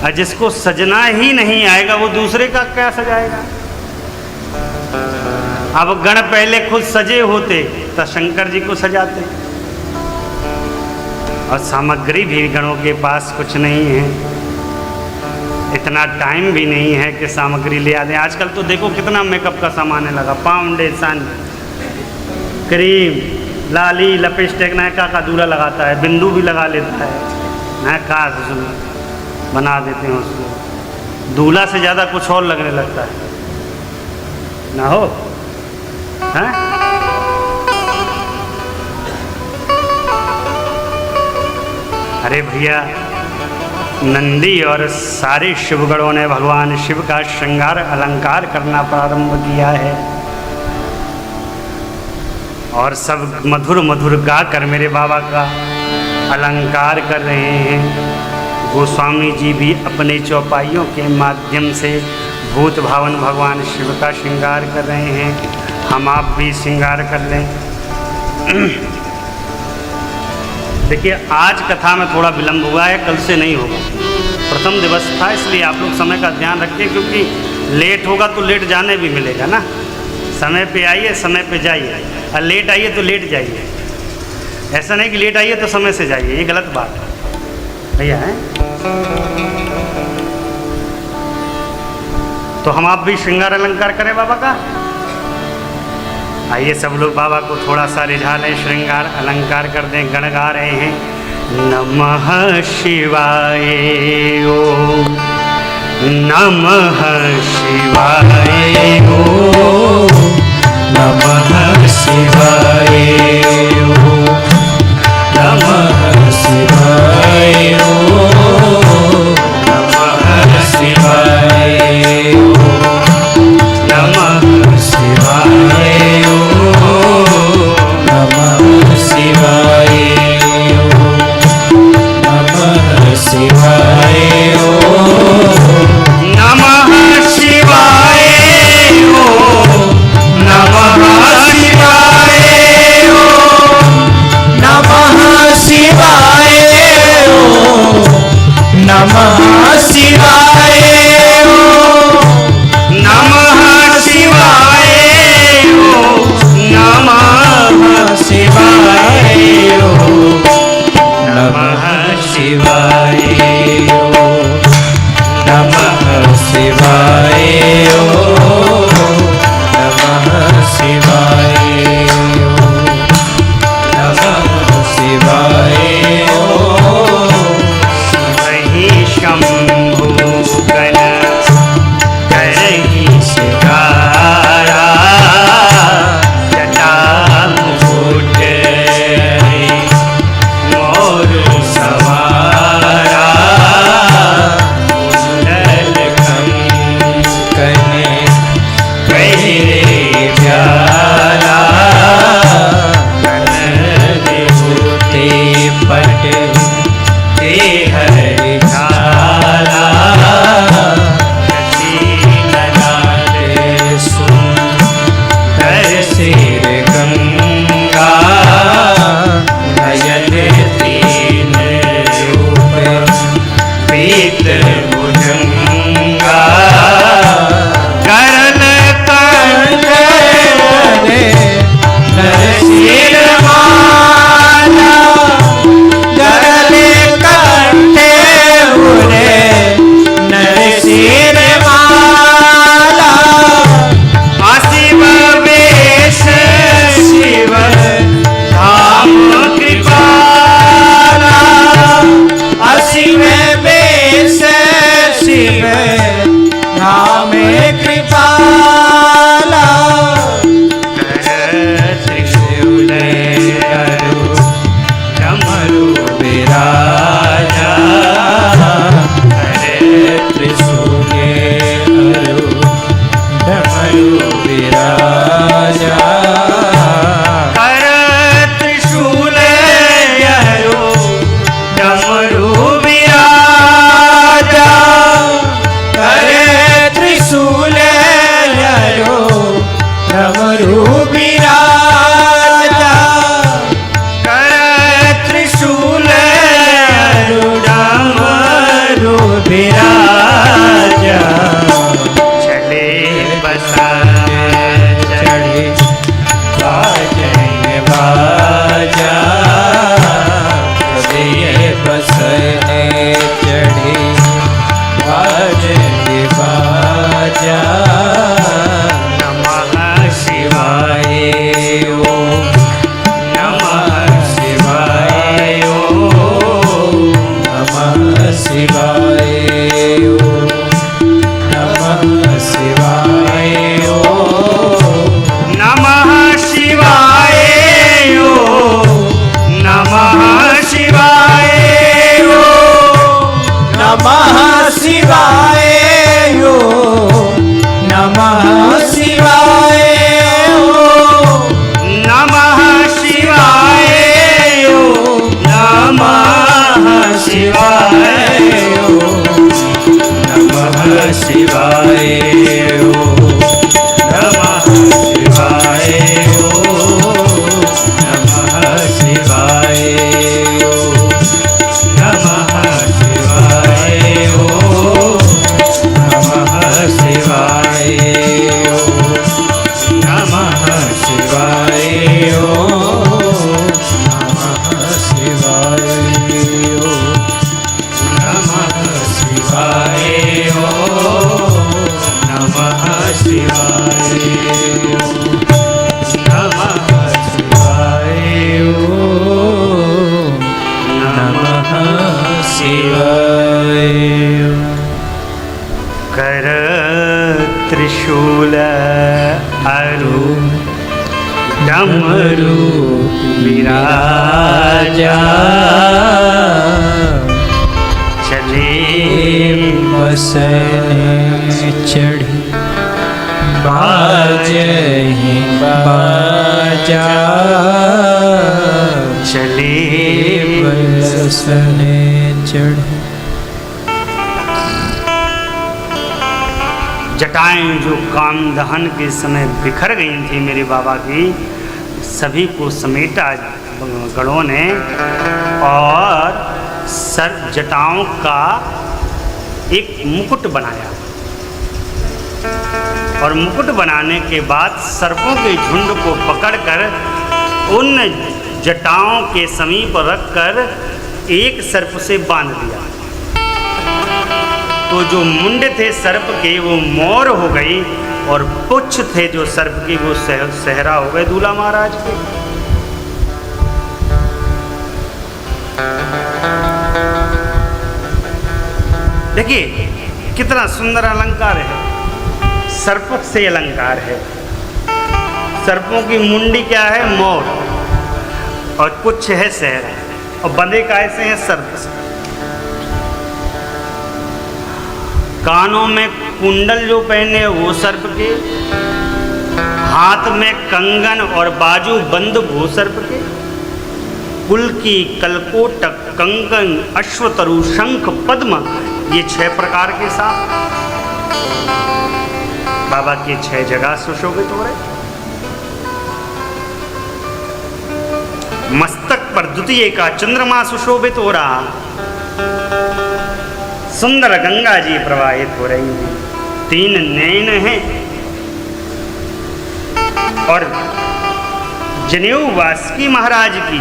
Speaker 1: और जिसको सजना ही नहीं आएगा वो दूसरे का क्या सजाएगा। अब गण पहले खुद सजे होते तो शंकर जी को सजाते, और सामग्री भी गणों के पास कुछ नहीं है, इतना टाइम भी नहीं है कि सामग्री ले आते। आजकल तो देखो कितना मेकअप का सामान है लगा, फाउंडेशन, क्रीम, लाली, लिपस्टिक, नैका का दूल्हा लगाता है, बिंदु भी लगा लेता है, नैका बना देते हैं उसको। दूल्हा से ज़्यादा कुछ और लगने लगता है ना हो, हैं? अरे भैया नंदी और सारे शिवगणों ने भगवान शिव का श्रृंगार अलंकार करना प्रारंभ किया है, और सब मधुर मधुर गाकर मेरे बाबा का अलंकार कर रहे हैं। गोस्वामी जी भी अपने चौपाइयों के माध्यम से भूत भावन भगवान शिव का श्रृंगार कर रहे हैं। हम आप भी श्रृंगार कर लें। देखिए आज कथा में थोड़ा विलंब हुआ है, कल से नहीं होगा, प्रथम दिवस था इसलिए आप लोग समय का ध्यान रखें, क्योंकि लेट होगा तो लेट जाने भी मिलेगा ना। समय पे आइए समय पे जाइए, और लेट आइए तो लेट जाइए। ऐसा नहीं कि लेट आइए तो समय से जाइए, ये गलत बात है भैया है। तो हम आप भी श्रृंगार अलंकार करें बाबा का। आइए सब लोग बाबा को थोड़ा सा रिझा लें, श्रृंगार अलंकार कर दें। गण गा रहे हैं नमः शिवाय ओम, नमः शिवाय ओम,
Speaker 2: नमः शिवाय ओम, नमः शिवाय ओम, नमः शिवाय ओम, नमः शिवाय ओम, नमः शिवाय ओम, नमः शिवाय ओम,
Speaker 1: नमः शिवाय ओम, नमः शिवाय ओम,
Speaker 2: नमः शिवाय ओम, नमः शिवाय ओम,
Speaker 1: नमः शिवाय ओम, नमः
Speaker 2: शिवाय ओम, नमः शिवाय ओम, नमः शिवाय ओम, नमः शिवाय ओम, नमः शिवाय ओम,
Speaker 1: वही शंभु गण करहि शिकारा, जटा मुकुट मोर सवारा, कुंडल
Speaker 2: कने
Speaker 1: पहिरे प्याला,
Speaker 2: ते पट
Speaker 1: ते हरि झाला,
Speaker 2: ललाट सुंदर सिर गंगा, नयन तीन रूप
Speaker 1: पीत भुजंगा, करल कंठ
Speaker 2: नरसिंह माला, गरले कंठे उरे नरसिंह माला,
Speaker 1: शिव वेश शिव धाम कृपाला,
Speaker 2: अशिव बेस शिव नाम कृपाला, त्रिशूल अरु डमरू विराजा, हरे त्रिशूल अरु डमरू विराजा,
Speaker 1: कर त्रिशूल यरो डमरू विराजा,
Speaker 2: हरे त्रिशूल अरु डमरू विराजा,
Speaker 1: कर त्रिशूल यरो डमरू विराजा, चले बसा
Speaker 2: चढ़े बाजन बाजा, हृदय बसने चढ़े बाजन बाजा,
Speaker 1: नमः शिवाय
Speaker 2: शिवाय ओम,
Speaker 1: नमः शिवाय ओम,
Speaker 2: नमः शिवाय ओम, नमः शिवाय ओम,
Speaker 1: नमः शिवाय ओम, नमः शिवाय ओम,
Speaker 2: नमः शिवाय ओम, नमः शिवाय ओम,
Speaker 1: नमः शिवाय ओम, नमः शिवाय ओम,
Speaker 2: नमः शिवाय ओम, नमः शिवाय ओम, नमः शिवाय ओम, नमः शिवाय ओम, नमः शिवाय ओम, नमः शिवाय ओम, नमः
Speaker 1: कर त्रिशूल अरु
Speaker 2: डमरू विराजा
Speaker 1: चले
Speaker 2: बसने चढ़ी बाजहि बाजा
Speaker 1: चले
Speaker 2: बसने चढ़ी।
Speaker 1: जटाएं जो काम दहन के समय बिखर गई थी मेरे बाबा की, सभी को समेटा गणों ने और सर जटाओं का एक मुकुट बनाया। और मुकुट बनाने के बाद सर्पों के झुंड को पकड़कर उन जटाओं के समीप रखकर एक सर्प से बांध दिया। तो जो मुंड थे सर्प के वो मोर हो गई और पुच्छ थे जो सर्प की वो सहरा हो गए दूल्हा महाराज के। देखिए कितना सुंदर अलंकार है, सर्पों से अलंकार है। सर्पों की मुंडी क्या है? मोर, और पुच्छ है सहरा, और बंधे कैसे हैं? सर्प से। कानों में कुंडल जो पहने वो सर्प के, हाथ में कंगन और बाजू बंद वो सर्प के, पुलकी, कलकोटक, कंगन, अश्वतरु, शंख, पद्म, ये 6 प्रकार के सांप बाबा के 6 जगह सुशोभित हो रहे। मस्तक पर द्वितीय का चंद्रमा सुशोभित हो रहा। सुंदर गंगा जी प्रवाहित हो रही हैं। 3 नयन हैं और जनेऊ वासुकी महाराज की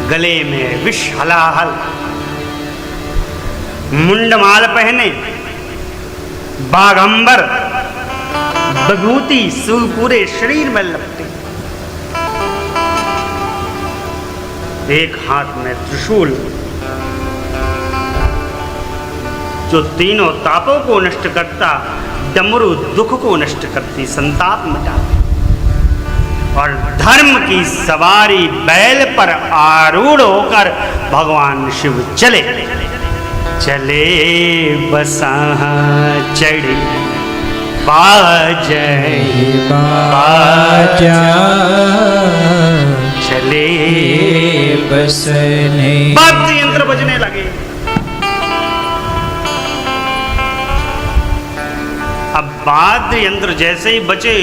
Speaker 1: गले में विष हलाहल, मुंडमाल पहने, बागंबर, विभूति पूरे शरीर में लपटे, एक हाथ में त्रिशूल जो तीनों तापों को नष्ट करता, डमरू दुख को नष्ट करती, संताप मिटाती, और धर्म की सवारी बैल पर आरूढ़ होकर भगवान शिव चले चले बसहा चढ़ी बाजहि बाजा चले
Speaker 2: बसने।
Speaker 1: वाद्य यंत्र बजने लगे। अब वाद्य यंत्र जैसे ही बचे,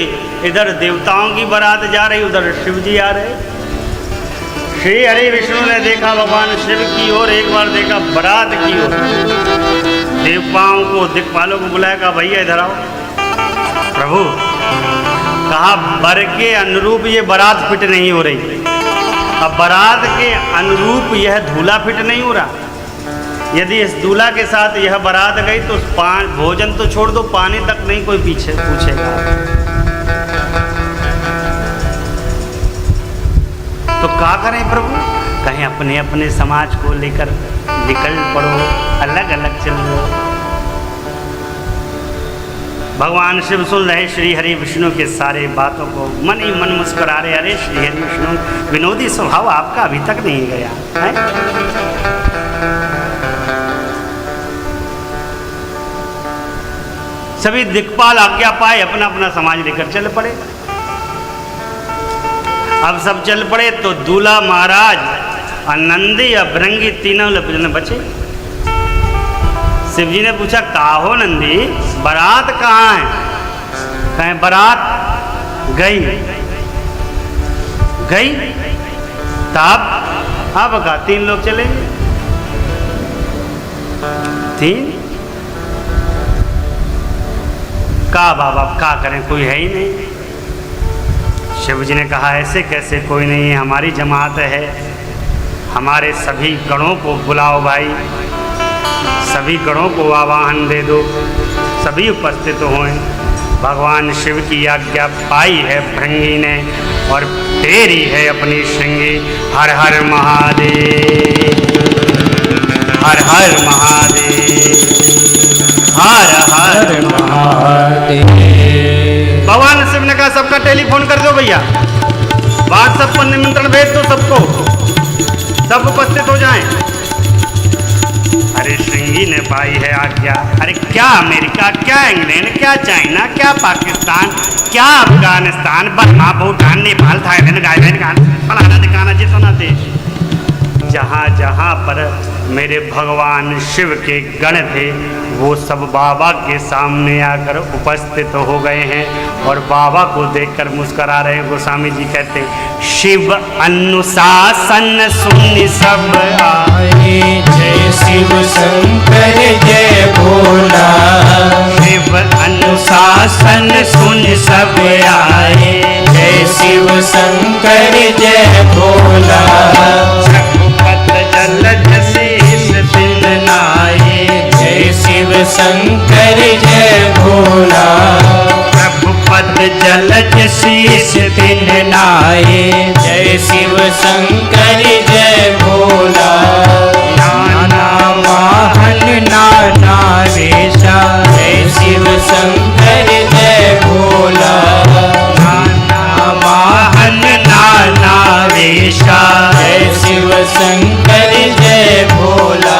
Speaker 1: इधर देवताओं की बारात जा रही, उधर शिव जी आ रहे। श्री हरि विष्णु ने देखा भगवान शिव की ओर, एक बार देखा बारात की ओर, देवताओं को दिक्पालों को बुलाया, कहा भैया इधर आओ। प्रभु कहा बर के अनुरूप ये बारात फिट नहीं हो रही। अब बारात के अनुरूप यह दूल्हा फिट नहीं हो रहा। यदि इस दूल्हा के साथ यह बारात गई तो भोजन तो छोड़ दो, पानी तक नहीं कोई पीछे पूछेगा। तो क्या करें प्रभु? कहीं अपने अपने समाज को लेकर निकल पड़ो, अलग अलग चल लो। भगवान शिव सुन रहे श्री हरि विष्णु के सारे बातों को, मन ही मन मुस्कुरा रहे। अरे श्री हरि विष्णु, विनोदी स्वभाव आपका अभी तक नहीं गया है। सभी दिक्पाल आज्ञा पाए, अपना अपना समाज लेकर चल पड़े। अब सब चल पड़े तो दूल्हा महाराज और नंदी और भृंगी तीनों बचे। शिव जी ने पूछा, कहा हो नंदी, बारात कहाँ है? कहें बारात गई गई। तब अब कहा 3 लोग चले। 3 का बाबा क्या करें, कोई है ही नहीं। शिव जी ने कहा, ऐसे कैसे कोई नहीं है, हमारी जमात है, हमारे सभी गणों को बुलाओ भाई, सभी गणों को आवाहन दे दो, सभी उपस्थित हों। भगवान शिव की आज्ञा पाई है भृंगी ने और फेरी है अपनी श्रृंगी। हर हर महादेव। हर हर महादेव, हर हर
Speaker 2: महादेव।
Speaker 1: भगवान शिव ने कहा सबका टेलीफोन कर दो भैया, व्हाट्सएप पर निमंत्रण भेज दो सबको, सब उपस्थित हो जाएं। अरे श्रृंगी ने पाई है आज्ञा। अरे क्या अमेरिका, क्या इंग्लैंड, क्या चाइना, क्या पाकिस्तान, क्या अफगानिस्तान, बर्मा, भूटान, नेपाल, थाईलैंड, गायलैंड, फलाना ठिकाना जितना देश, जहाँ जहाँ पर मेरे भगवान शिव के गण थे वो सब बाबा के सामने आकर उपस्थित हो गए हैं और बाबा को देखकर मुस्करा रहे हैं। गोस्वामी जी कहते शिव अनुशासन सुन सब
Speaker 2: आए, जय शिव शंकर जय भोला।
Speaker 1: शिव अनुशासन सुन सब आए,
Speaker 2: जय शिव शंकर जय भोला।
Speaker 1: रघुपत जलद शीस तिन नाये,
Speaker 2: जय शिव शंकर जय भोला।
Speaker 1: रघुपत जलद शीस
Speaker 2: तिन नाये, जय शिव शंकर जय भोला। नाना वाहन नाना वेशा, जय शिव शंकर जय भोला। नाना वाहन नाना वेशा, जय शिव शंकर जय भोला।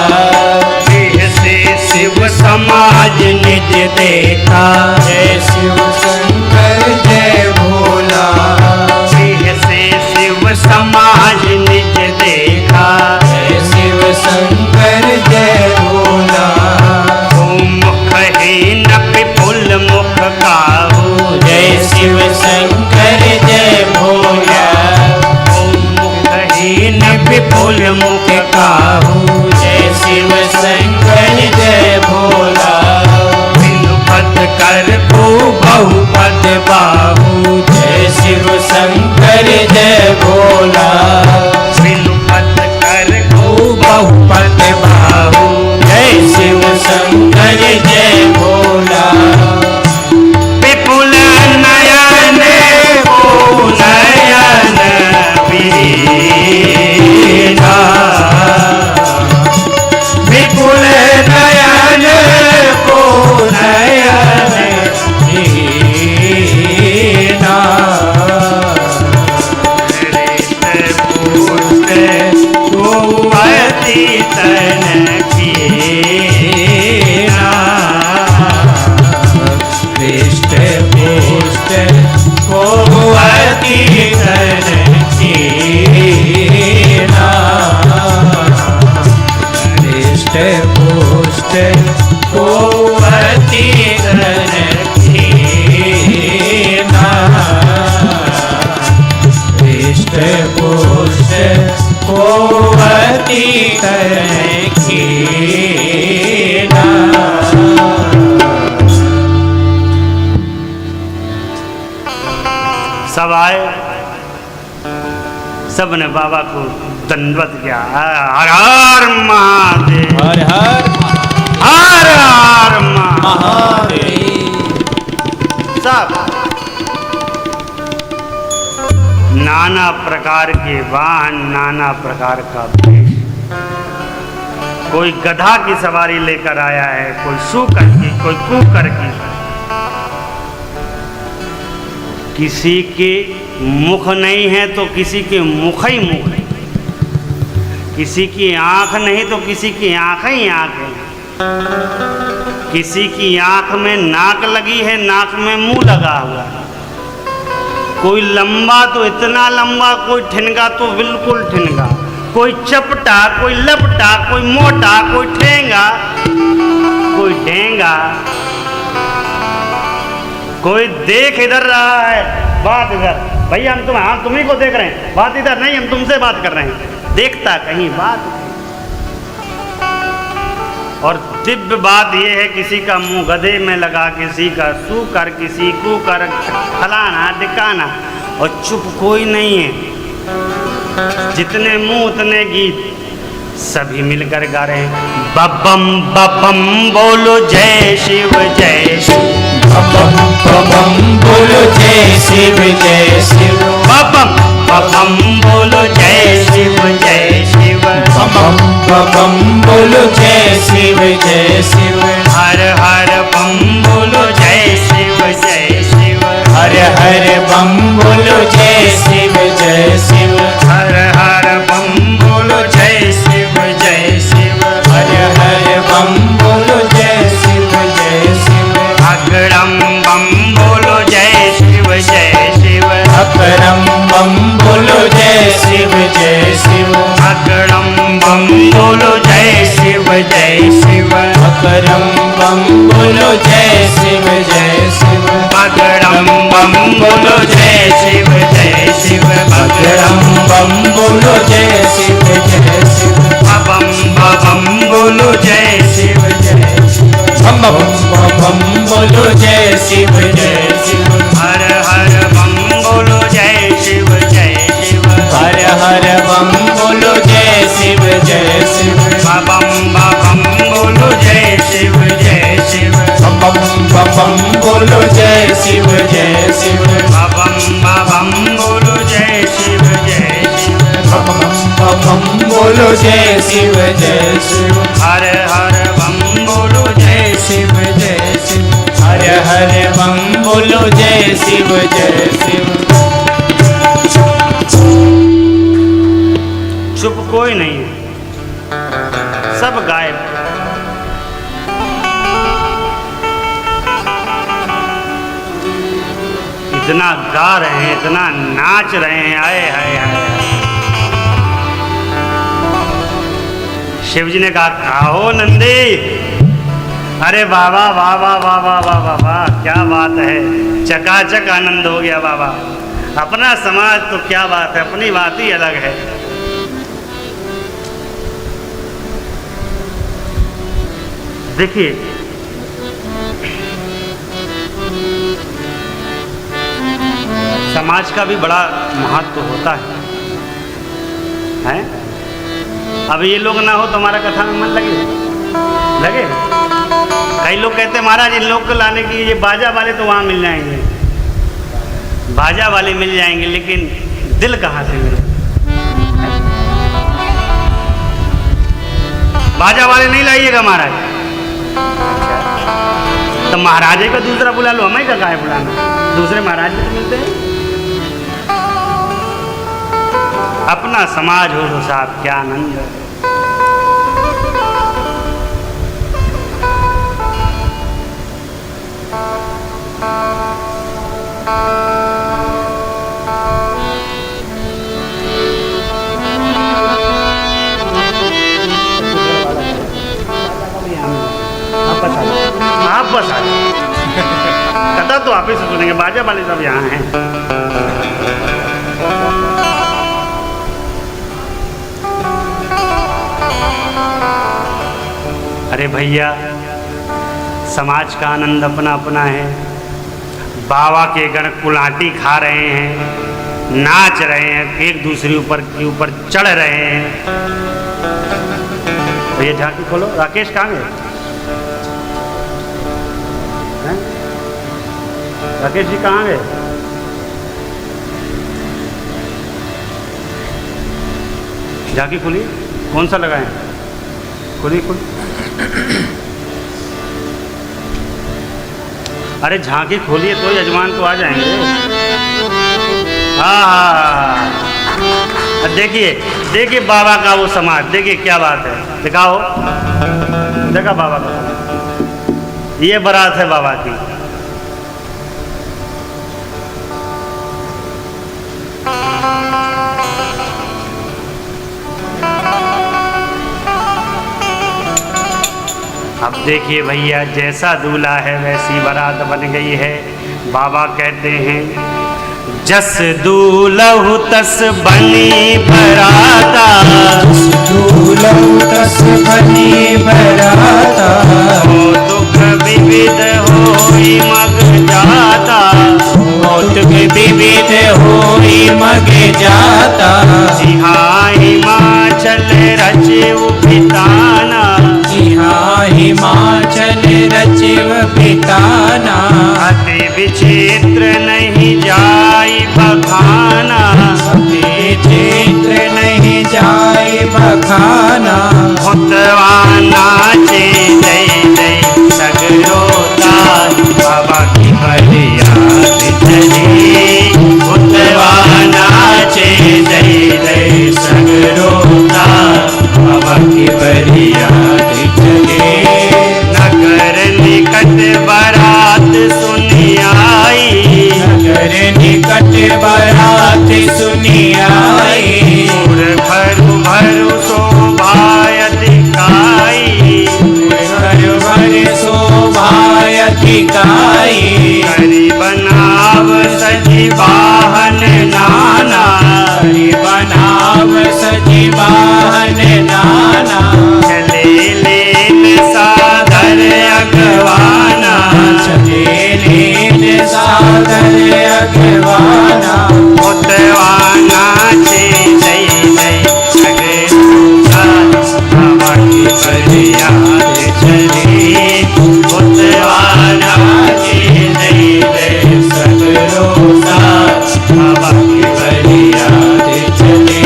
Speaker 1: से शिव समाज निज देखा,
Speaker 2: जय शिव शंकर जय भोला।
Speaker 1: से शिव समाज निज देखा,
Speaker 2: जय शिव शंकर जय भोला।
Speaker 1: मुखहीन विपुल मुख काहू,
Speaker 2: जय शिव शंकर जय भोला।
Speaker 1: मुखहीन विपुल मुख
Speaker 2: काहू, जय शिव शंकर जय भोला।
Speaker 1: पद कर को
Speaker 2: बहुपद बाहू, जय शिव शंकर जय भोला।
Speaker 1: पद कर को
Speaker 2: बहुपद बाहू, जय शिव शंकर जय भोला।
Speaker 1: विपुल नयन को नयन बीना,
Speaker 2: विपुल नयन को नयन दीना।
Speaker 1: कुंवती तन कीना,
Speaker 2: पृष्ठ पुष्ट कुंवती तन कीना। पृष्ठ पुष्ट कुंवती तन कीना। पृष्ठ पुष्ट कुंवती तन कीना।
Speaker 1: सब आए, सबने बाबा को दंडवत किया। हर हर महादेव,
Speaker 2: हर हर
Speaker 1: हर हर महादेव।
Speaker 2: महादेव।
Speaker 1: सब नाना प्रकार के वाहन, नाना प्रकार का भेष। कोई गधा की सवारी लेकर आया है, कोई सूकर की, कोई कुकर की। किसी के मुख नहीं है तो किसी के मुख ही मुख है, किसी की आंख नहीं तो किसी की आंख ही आंख है, किसी की आंख में नाक लगी है, नाक में मुंह लगा हुआ है। कोई लंबा तो इतना लंबा, कोई ठिनगा तो बिल्कुल ठिनगा, कोई चपटा, कोई लपटा, कोई मोटा, कोई ठेंगा, कोई ढेंगा। कोई देख इधर रहा है, बात इधर। भैया हम तुम्ही को देख रहे हैं, बात इधर नहीं, हम तुमसे बात कर रहे हैं। देखता कहीं, बात कहीं। और दिव्य बात यह है, किसी का मुंह गधे में लगा, किसी का सूकर, किसी कुकर, फलाना ढिकाना, और चुप कोई नहीं है। जितने मुंह उतने गीत, सभी मिलकर गा रहे हैं। बबम बबम बोलो जय शिव जय शिव।
Speaker 2: बम बम बोलो जय शिव जय शिव।
Speaker 1: बम बम बोलो जय शिव जय शिव।
Speaker 2: बम बम बोलो जय शिव जय शिव।
Speaker 1: हर हर बम बोलो जय शिव जय शिव।
Speaker 2: हर हर बम बोलो जय शिव जय शिव।
Speaker 1: हर हर बम बोलो जय शिव जय शिव।
Speaker 2: हर हर बम बोलो जय शिव जय शिव।
Speaker 1: अकरम बम बोलो जय शिव जय शिव।
Speaker 2: अकरम बम बोलो जय शिव जय शिव।
Speaker 1: अकरम बम बोलो जय शिव जय शिव।
Speaker 2: अकरम बम बोलो जय शिव जय शिव।
Speaker 1: अकरम बम बोलो जय शिव जय शिव।
Speaker 2: अकरम बम बोलो जय शिव जय शिव।
Speaker 1: बम बम बोलो जय शिव जय शिव।
Speaker 2: बम बम बोलो जय शिव जय शिव।
Speaker 1: हर हर बम बोलो जय शिव जय शिव।
Speaker 2: हर हर बम बोलो जय शिव जय शिव।
Speaker 1: बम बम बोलो जय शिव जय शिव।
Speaker 2: बम बम बोलो जय शिव जय शिव।
Speaker 1: बम बम बोलो जय शिव जय शिव।
Speaker 2: बम बोलो जय शिव जय शिव।
Speaker 1: हर हर बम बोलो जय शिव जय शिव।
Speaker 2: हर हर बम बोलो जय शिव जय शिव।
Speaker 1: चुप कोई नहीं, सब गायब। इतना गा रहे हैं, इतना नाच रहे हैं, आए हाय हाय। शिव जी ने कहा खाओ नंदी। अरे बाबा वाह वाह वाह वाह वाह वाह वाह, क्या बात है, चकाचक आनंद हो गया बाबा। अपना समाज तो क्या बात है, अपनी बात ही अलग है। देखिए समाज का भी बड़ा महत्व होता है, हैं? अब ये लोग ना हो तो हमारा कथा में मन लगे। कई लोग कहते हैं महाराज इन लोग को लाने की, ये बाजा वाले तो वहाँ मिल जाएंगे, बाजा वाले मिल जाएंगे, लेकिन दिल कहाँ से मिले? बाजा वाले नहीं लाइएगा महाराज। तो महाराजे का दूसरा बुला लो, हमें का काहे बुलाना? दूसरे महाराज भी तो मिलते हैं। अपना समाज हो तो साहब क्या आनंद है। आप बस आ कथा तो आप ही से सुनेंगे, बाजा वाले सब यहाँ हैं। अरे भैया समाज का आनंद अपना अपना है। बाबा के गण कुलाटी खा रहे हैं, नाच रहे हैं, एक दूसरे के ऊपर चढ़ रहे हैं। तो ये झांकी खोलो, राकेश कहाँ गए? राकेश जी कहाँ गए? झांकी खोलिए, कौन सा लगाएं? खोलिए खोलिए। अरे झांकी खोलिए तो यजमान तो आ जाएंगे। हाँ देखिए देखिए बाबा का वो समाज, देखिए क्या बात है। दिखाओ, देखा बाबा का, ये बारात है बाबा की। अब देखिए भैया, जैसा दूल्हा है वैसी बारात बन गई है। बाबा कहते हैं जस दूल्हु तस बनी बराता।
Speaker 2: दूल्हु तस बनी बराता।
Speaker 1: हो दुख विविध होई मग जाता।
Speaker 2: हो दुख विविध होई मग जाता।
Speaker 1: जिहाँ हिमाचल रचिव पिताना।
Speaker 2: जिहाँ हिमाचल रचिव पिताना।
Speaker 1: नाचे जय जय सगरो ताल बाबा की फरियाद चली भूतवा नाचे जय जय सगरो ताल बाबा की फरियाद चली नगर निकट बारात सुनी आई
Speaker 2: नगर निकट बारात सुनी आई
Speaker 1: भरु भरु शोभाय दिखाई
Speaker 2: भरु भरु शोभाय दिखाई
Speaker 1: हरि बनाव सजी वाहन नाना
Speaker 2: हरि बनाव सजी वाहन नाना
Speaker 1: चले लेन सादर अगवाना
Speaker 2: चले लेन सादर अगवाना
Speaker 1: भूतवा नाचे जय जय सगरो बाबा की फरियाद चली भूतवा नाचे जय जय
Speaker 2: सगरो
Speaker 1: बाबा की
Speaker 2: फरियाद चले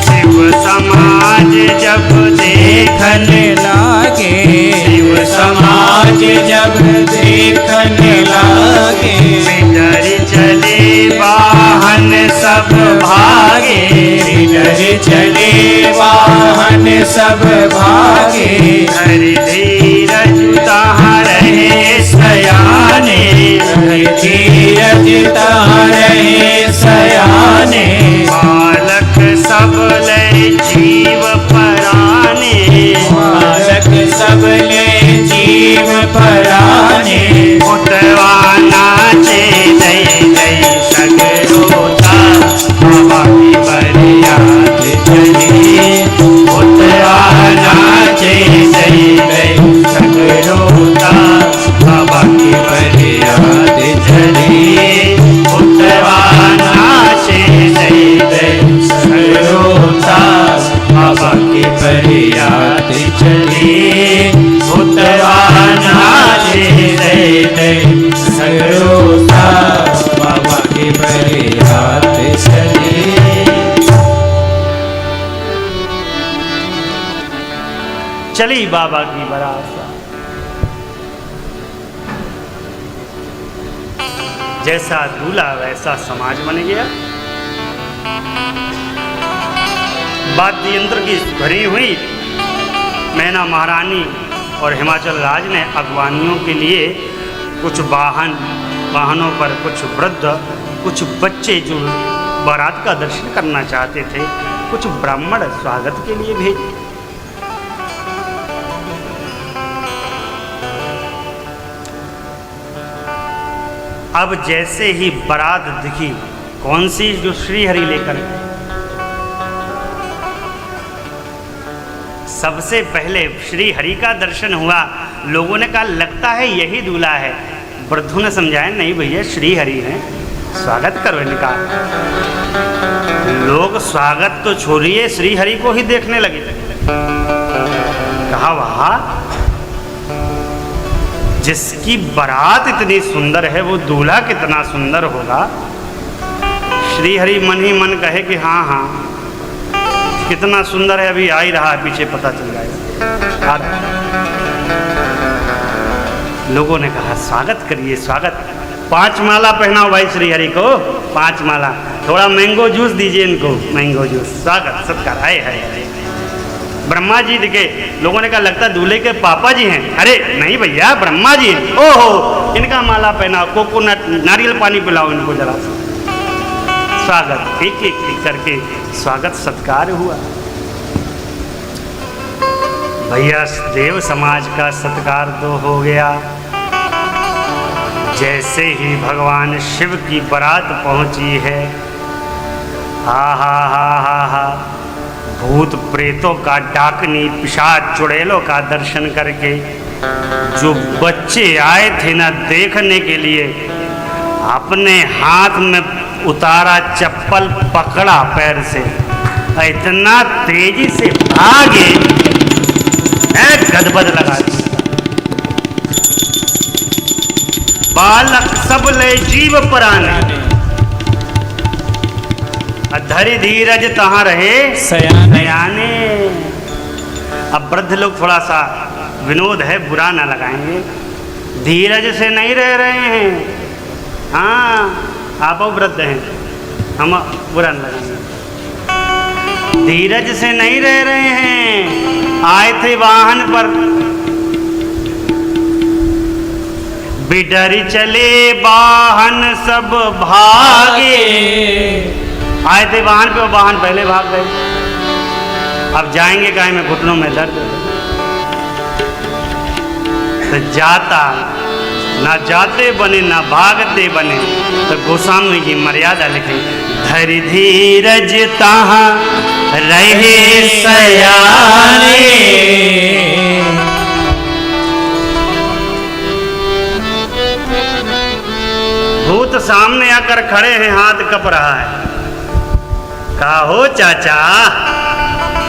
Speaker 1: शिव समाज जब देखन
Speaker 2: लागे
Speaker 1: शिव
Speaker 2: समाज जब देखने लागे
Speaker 1: डर चले वाहन सब भागे
Speaker 2: डर चले वाहन सब भागे
Speaker 1: हरि धीरज तहाँ रहे सयाने
Speaker 2: हरि धीरज तहाँ रहे सयाने
Speaker 1: बालक सब लय जीव पराने
Speaker 2: बालक सब ले जीव पराने
Speaker 1: भूतवा नाचे जय जय सगरो ताल बाबा की फरियाद चली भूतवा नाचे जय जय सगरो ताल बाबा की फरियाद चली भूतवा नाचे जय जय सगरो ताल बाबा की फरियाद चली भूतवा नाचे जय जय
Speaker 2: सगरो बाबा की फरियाद चली
Speaker 1: चली बाबा की बारात जैसा दूल्हा वैसा समाज बन गया वाद्य यंत्र की भरी हुई मैना महारानी और हिमाचल राज ने अगवानियों के लिए कुछ वाहनों पर कुछ वृद्ध कुछ बच्चे जो बारात का दर्शन करना चाहते थे कुछ ब्राह्मण स्वागत के लिए भेजे। अब जैसे ही बारात दिखी कौन सी जो श्री हरि लेकर गए सबसे पहले श्री हरि का दर्शन हुआ। लोगों ने कहा लगता है यही दूल्हा है। वृद्धों ने समझाया नहीं भैया श्री हरि हैं, स्वागत करो इनका। लोग स्वागत तो छोड़िए श्री हरि को ही देखने लगे। कहा वाह जिसकी बारात इतनी सुंदर है वो दूल्हा कितना सुंदर होगा। श्री हरि मन ही मन कहे कि हाँ हाँ कितना सुंदर है, अभी आ ही रहा है, पीछे पता चल जाएगा। लोगों ने कहा स्वागत करिए स्वागत। 5 माला पहनाओ भाई श्री हरि को, 5 माला। थोड़ा मैंगो जूस दीजिए इनको, मैंगो जूस। स्वागत सत्कार आए है। ब्रह्मा जी दिखे। लोगों ने कहा लगता दूल्हे के पापा जी हैं। अरे नहीं भैया ब्रह्मा जी हैं। ओहो इनका माला पहनाओ, कोकोनट नारियल पानी पिलाओ इनको जरा। स्वागत एक एक करके स्वागत सत्कार हुआ। भैया देव समाज का सत्कार तो हो गया। जैसे ही भगवान शिव की बारात पहुंची है, हा हा हा हा हा, भूत प्रेतों का, डाकनी पिशाच चुड़ैलों का दर्शन करके जो बच्चे आए थे ना देखने के लिए, अपने हाथ में उतारा चप्पल, पकड़ा पैर से, इतना तेजी से भागे गदबद लगा दी। बालक सब ले जीव पराने, धरि धीरज तहाँ रहे
Speaker 2: सयाने।
Speaker 1: अब वृद्ध लोग थोड़ा सा विनोद है, बुरा ना लगाएंगे, धीरज से नहीं रह रहे हैं। हाँ, आप वृद्ध हैं, हम बुरा न लगाएंगे। धीरज से नहीं रह रहे हैं, आए थे वाहन पर, बिडर चले वाहन सब भागे। आए थे वाहन पे, वाहन पहले भाग गए। अब जाएंगे गाय में, घुटनों में दर्द। तो जाता ना जाते बने ना भागते बने, तो गोस्वामी जी मर्यादा लिखे, धरि धीरज तहाँ रहे सयाने। भूत सामने आकर खड़े हैं, हाथ कप रहा है। कहा हो चाचा,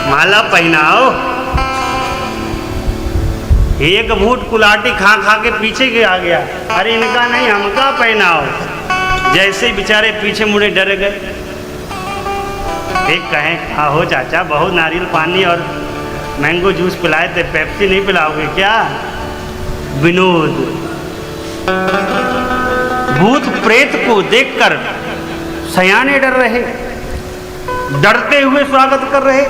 Speaker 1: माला पहनाओ। एक भूत कुलाटी खा खा के पीछे के आ गया, अरे इनका नहीं, हमका पहनाओ। जैसे बेचारे पीछे मुड़े डर गए। एक कहें, हाँ हो चाचा, बहुत नारियल पानी और मैंगो जूस पिलाए थे, पेप्सी नहीं पिलाओगे क्या? विनोद। भूत प्रेत को देखकर सयाने डर रहे, डरते हुए स्वागत कर रहे।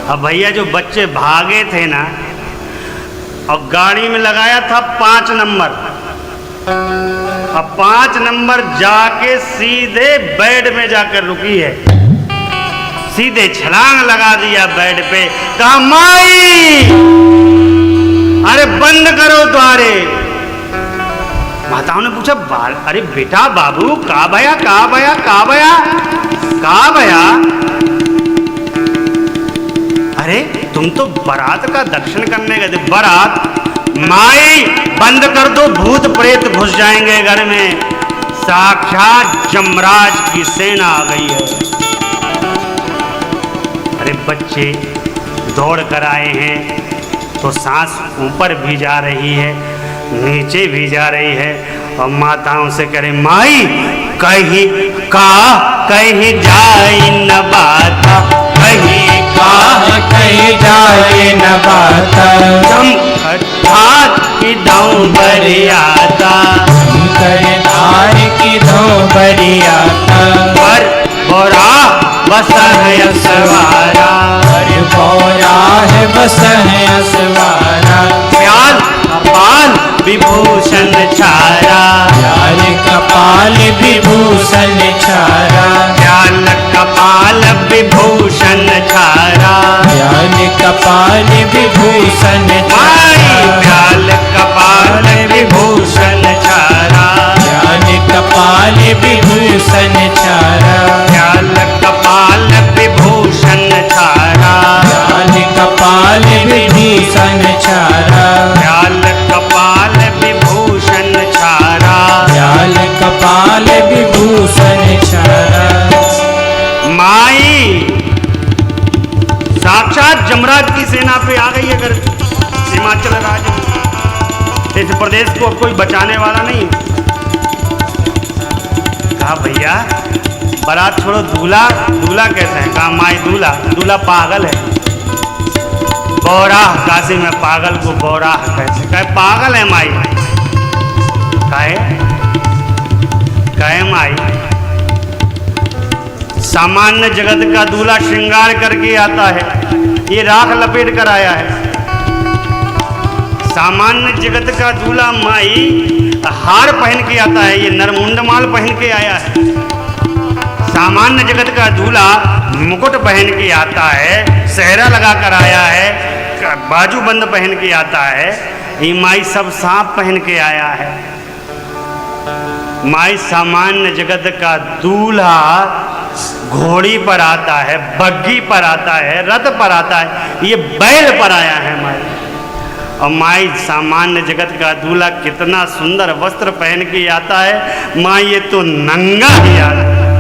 Speaker 1: अब भैया जो बच्चे भागे थे ना, और गाड़ी में लगाया था 5 नंबर, अब 5 नंबर जाके सीधे बेड में जाकर रुकी है, सीधे छलांग लगा दिया बेड पे। कहा माई, अरे बंद करो द्वारे। माताओं ने पूछा, अरे बेटा बाबू, का भया का भया का भया का भया? अरे तुम तो बारात का दर्शन करने गए थे। बारात? माई बंद कर दो, भूत प्रेत घुस जाएंगे घर में। साक्षात जमराज की सेना आ गई है। अरे बच्चे दौड़ कर आए हैं, तो सांस ऊपर भी जा रही है, नीचे भी जा रही है, और माताओं से करे, माई कहीं जाए न बाता,
Speaker 2: कहीं जाए न बाता।
Speaker 1: धार की दौ बरियाता,
Speaker 2: धार की दौ बरियाता।
Speaker 1: पर बोरा बस है असवारा,
Speaker 2: पर बोरा है बस है असवारा।
Speaker 1: प्याल कपाल विभूषण छारा,
Speaker 2: प्याल कपाल विभूषण छारा।
Speaker 1: प्याल कपाल विभूषण छारा,
Speaker 2: प्याल कपाल विभूषण छारा।
Speaker 1: प्याल कपाल विभूषण छारा,
Speaker 2: प्याल कपाल विभूषण छारा।
Speaker 1: प्याल कपाल विभूषण छारा,
Speaker 2: प्याल कपाल विभूषण छारा।
Speaker 1: प्याल कपाल विभूषण छारा,
Speaker 2: प्याल कपाल विभूषण छारा।
Speaker 1: माई साक्षात जमराज की सेना पे आ गई है। अगर हिमाचल राज्य इस प्रदेश को कोई बचाने वाला नहीं। कहा भैया बारात छोड़ो, दूल्हा दूल्हा कैसे है? कहा माई दूल्हा पागल है। बौराह, काशी में पागल को बौराह कैसे? कहे पागल है माई। कहे माई सामान्य जगत का दूल्हा श्रृंगार करके आता है, ये राख लपेट कर आया है। सामान्य जगत का दूल्हा माई हार पहन के आता है, ये नरमुंडमाल पहन के आया है। सामान्य जगत का दूल्हा मुकुट पहन के आता है, सेहरा लगा कर आया है, बाजूबंद पहन के आता है। ये माई सब सांप पहन के आया है। माई सामान्य जगत का दूल्हा घोड़ी पर आता है, बग्घी पर आता है, रथ पर आता है, ये बैल पर आया है माई। और माई सामान्य जगत का दूल्हा कितना सुंदर वस्त्र पहन के आता है, माई ये तो नंगा ही आता है।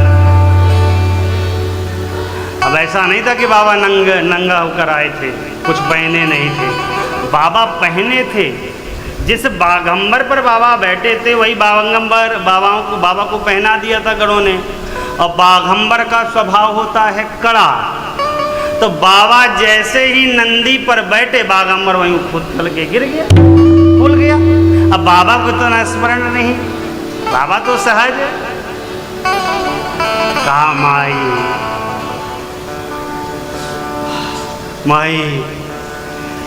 Speaker 1: अब ऐसा नहीं था कि बाबा नंगा होकर आए थे, कुछ पहने नहीं थे, बाबा पहने थे। जिस बागंबर पर बाबा बैठे थे वही बाबा को पहना दिया था गणों ने। और बाघंबर का स्वभाव होता है कड़ा। तो बाबा जैसे ही नंदी पर बैठे, बाघंबर वहीं खुद चल के गिर गया, भूल गया। अब बाबा को तो न स्मरण नहीं, बाबा तो सहज है। कहा माई,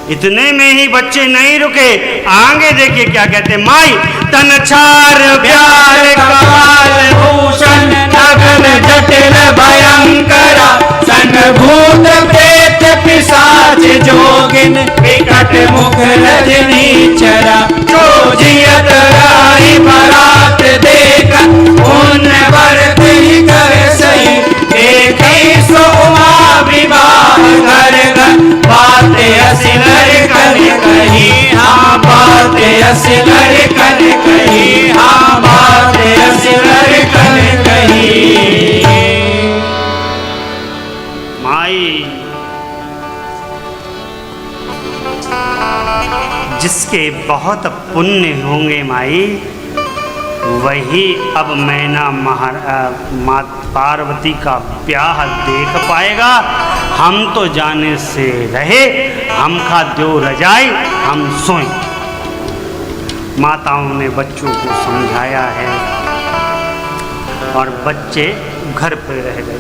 Speaker 1: इतने में ही बच्चे नहीं रुके, आगे देखिए क्या कहते। माई तन छार प्यार काल भूषण
Speaker 2: नगन जटिल भयंकर सन भूत प्रेत पिशाच जोगिन विकट मुख रजनी चरा जो जियत राई बरात देख उन वर्त ही कर सही देखी सो उमा विवाह घर घर बातें असिलर कर कही हाँ बातें असिलर कर कही हाँ बातें असिलर कर कही।
Speaker 1: माई जिसके बहुत पुण्य होंगे माई, वही अब मैना माँ पार्वती का ब्याह देख पाएगा। हम तो जाने से रहे, हम खा दो रजाई हम सोए। माताओं ने बच्चों को समझाया है और बच्चे घर पे रह गए।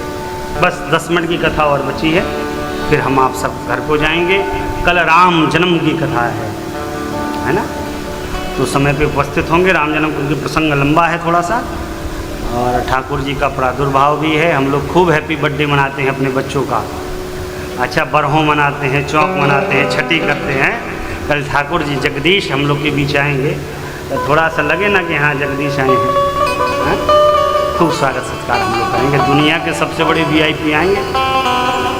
Speaker 1: बस 10 मिनट की कथा और बची है, फिर हम आप सब घर को जाएंगे। कल राम जन्म की कथा है ना, तो समय पे उपस्थित होंगे। राम जन्म क्योंकि प्रसंग लंबा है थोड़ा सा, और ठाकुर जी का प्रादुर्भाव भी है। हम लोग खूब हैप्पी बर्थडे मनाते हैं अपने बच्चों का, अच्छा बरहों मनाते हैं, चौक मनाते हैं, छठी करते हैं। कल ठाकुर जी जगदीश हम लोग के बीच आएंगे, तो थोड़ा सा लगे ना कि हाँ जगदीश आए हैं, खूब स्वागत सत्कार हम लोग करेंगे। दुनिया के सबसे बड़े VIP आएंगे,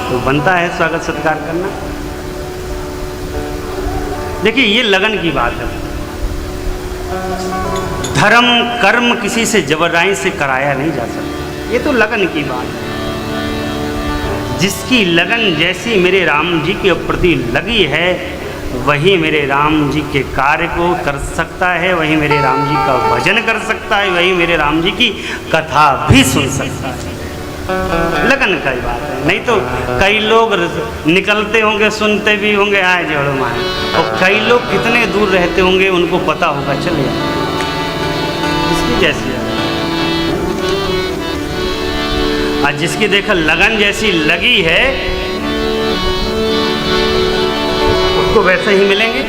Speaker 1: तो बनता है स्वागत सत्कार करना। देखिए ये लगन की बात है। धर्म कर्म किसी से जबरदस्ती से कराया नहीं जा सकता, ये तो लगन की बात है। जिसकी लगन जैसी मेरे राम जी के प्रति लगी है, वही मेरे राम जी के कार्य को कर सकता है, वही मेरे राम जी का भजन कर सकता है, वही मेरे राम जी की कथा भी सुन सकता है। लगन का ही बात है। नहीं तो कई लोग निकलते होंगे, सुनते भी होंगे आए जोड़ो माए, और कई लोग कितने दूर रहते होंगे, उनको पता होगा चले इसकी जैसी है। और जिसकी देखा लगन जैसी लगी है, उसको वैसे ही मिलेंगे।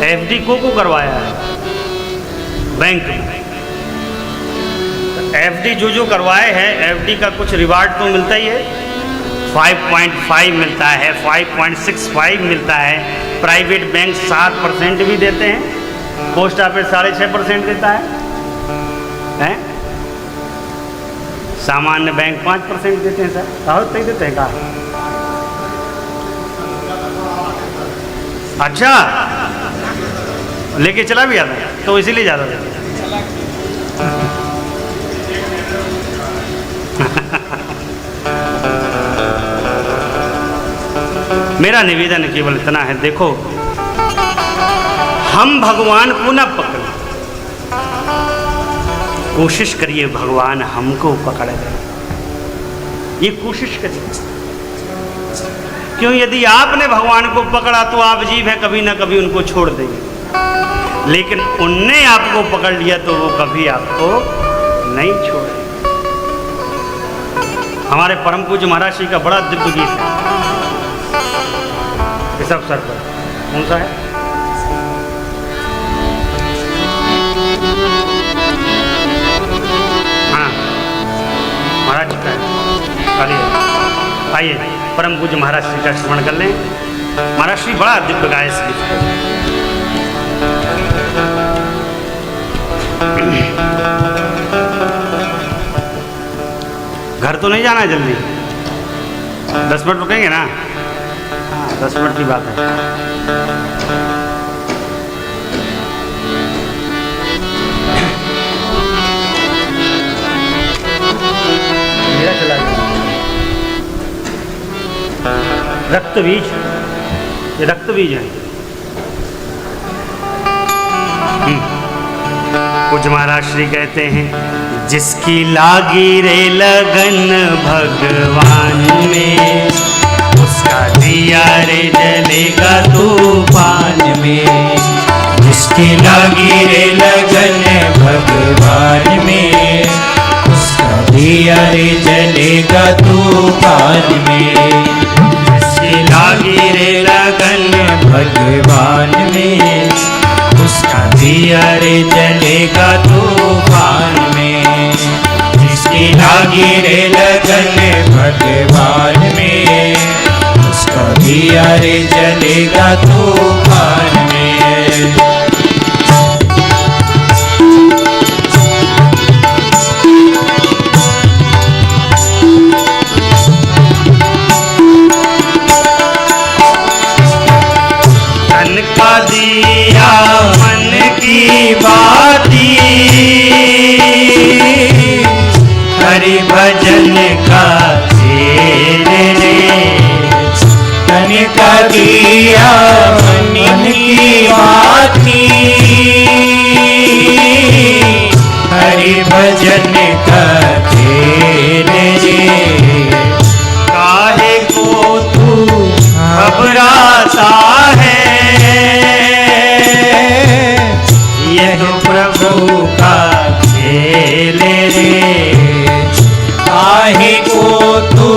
Speaker 1: FD को करवाया है बैंक में, FD जो करवाए हैं, FD का कुछ रिवार्ड तो मिलता ही है। 5.5 मिलता है, 5.65 मिलता है, प्राइवेट बैंक 7% भी देते हैं, पोस्ट ऑफिस 6.5% देता है? सामान्य बैंक 5% देते हैं सर, बहुत नहीं देते हैं कहा। अच्छा लेके चला भी आता है, तो इसीलिए ज़्यादा देते हैं। मेरा निवेदन केवल इतना है, देखो हम भगवान को न पकड़े, कोशिश करिए भगवान हमको पकड़ ले, ये कोशिश करिए। क्यों? यदि आपने भगवान को पकड़ा तो आप जीव है, कभी ना कभी उनको छोड़ देंगे, लेकिन उनने आपको पकड़ लिया तो वो कभी आपको नहीं छोड़े। हमारे परम पूज्य महाराज श्री का बड़ा दिव्य गीत है इस अवसर पर। कौन सा है? हाँ महाराज जी का है, आइए आइए परम पूज्य महाराज श्री का स्मरण कर लें। महाराज श्री बड़ा दिव्य गाय इस गीत को। घर तो नहीं जाना है जल्दी, 10 मिनट रुकेंगे ना? हाँ 10 मिनट की बात है। मेरा चला गया रक्त बीज, ये रक्त बीज है। कुछ महाराज श्री कहते हैं, जिसकी लागी रे लगन भगवान में, उसका दिया रे जलेगा तूफान में।
Speaker 2: जिसकी लागी रे लगन भगवान में, उसका दिया रे जलेगा तूफान में।
Speaker 1: जिसकी लागी रे लगन
Speaker 2: भगवान में, उसका दिया रे जलेगा तूफान में। जिसकी लागी रे लगन भगवान में, उसका दिया रे जलेगा तूफान में।
Speaker 1: तन का दिया मन की बाती, हरि भजन का तेल रे।
Speaker 2: तन का दिया मन की बाती, हरि भजन का तेल रे।
Speaker 1: काहे को तू घबराता है, ये तो प्रभु का खेल रे।
Speaker 2: काहे को तू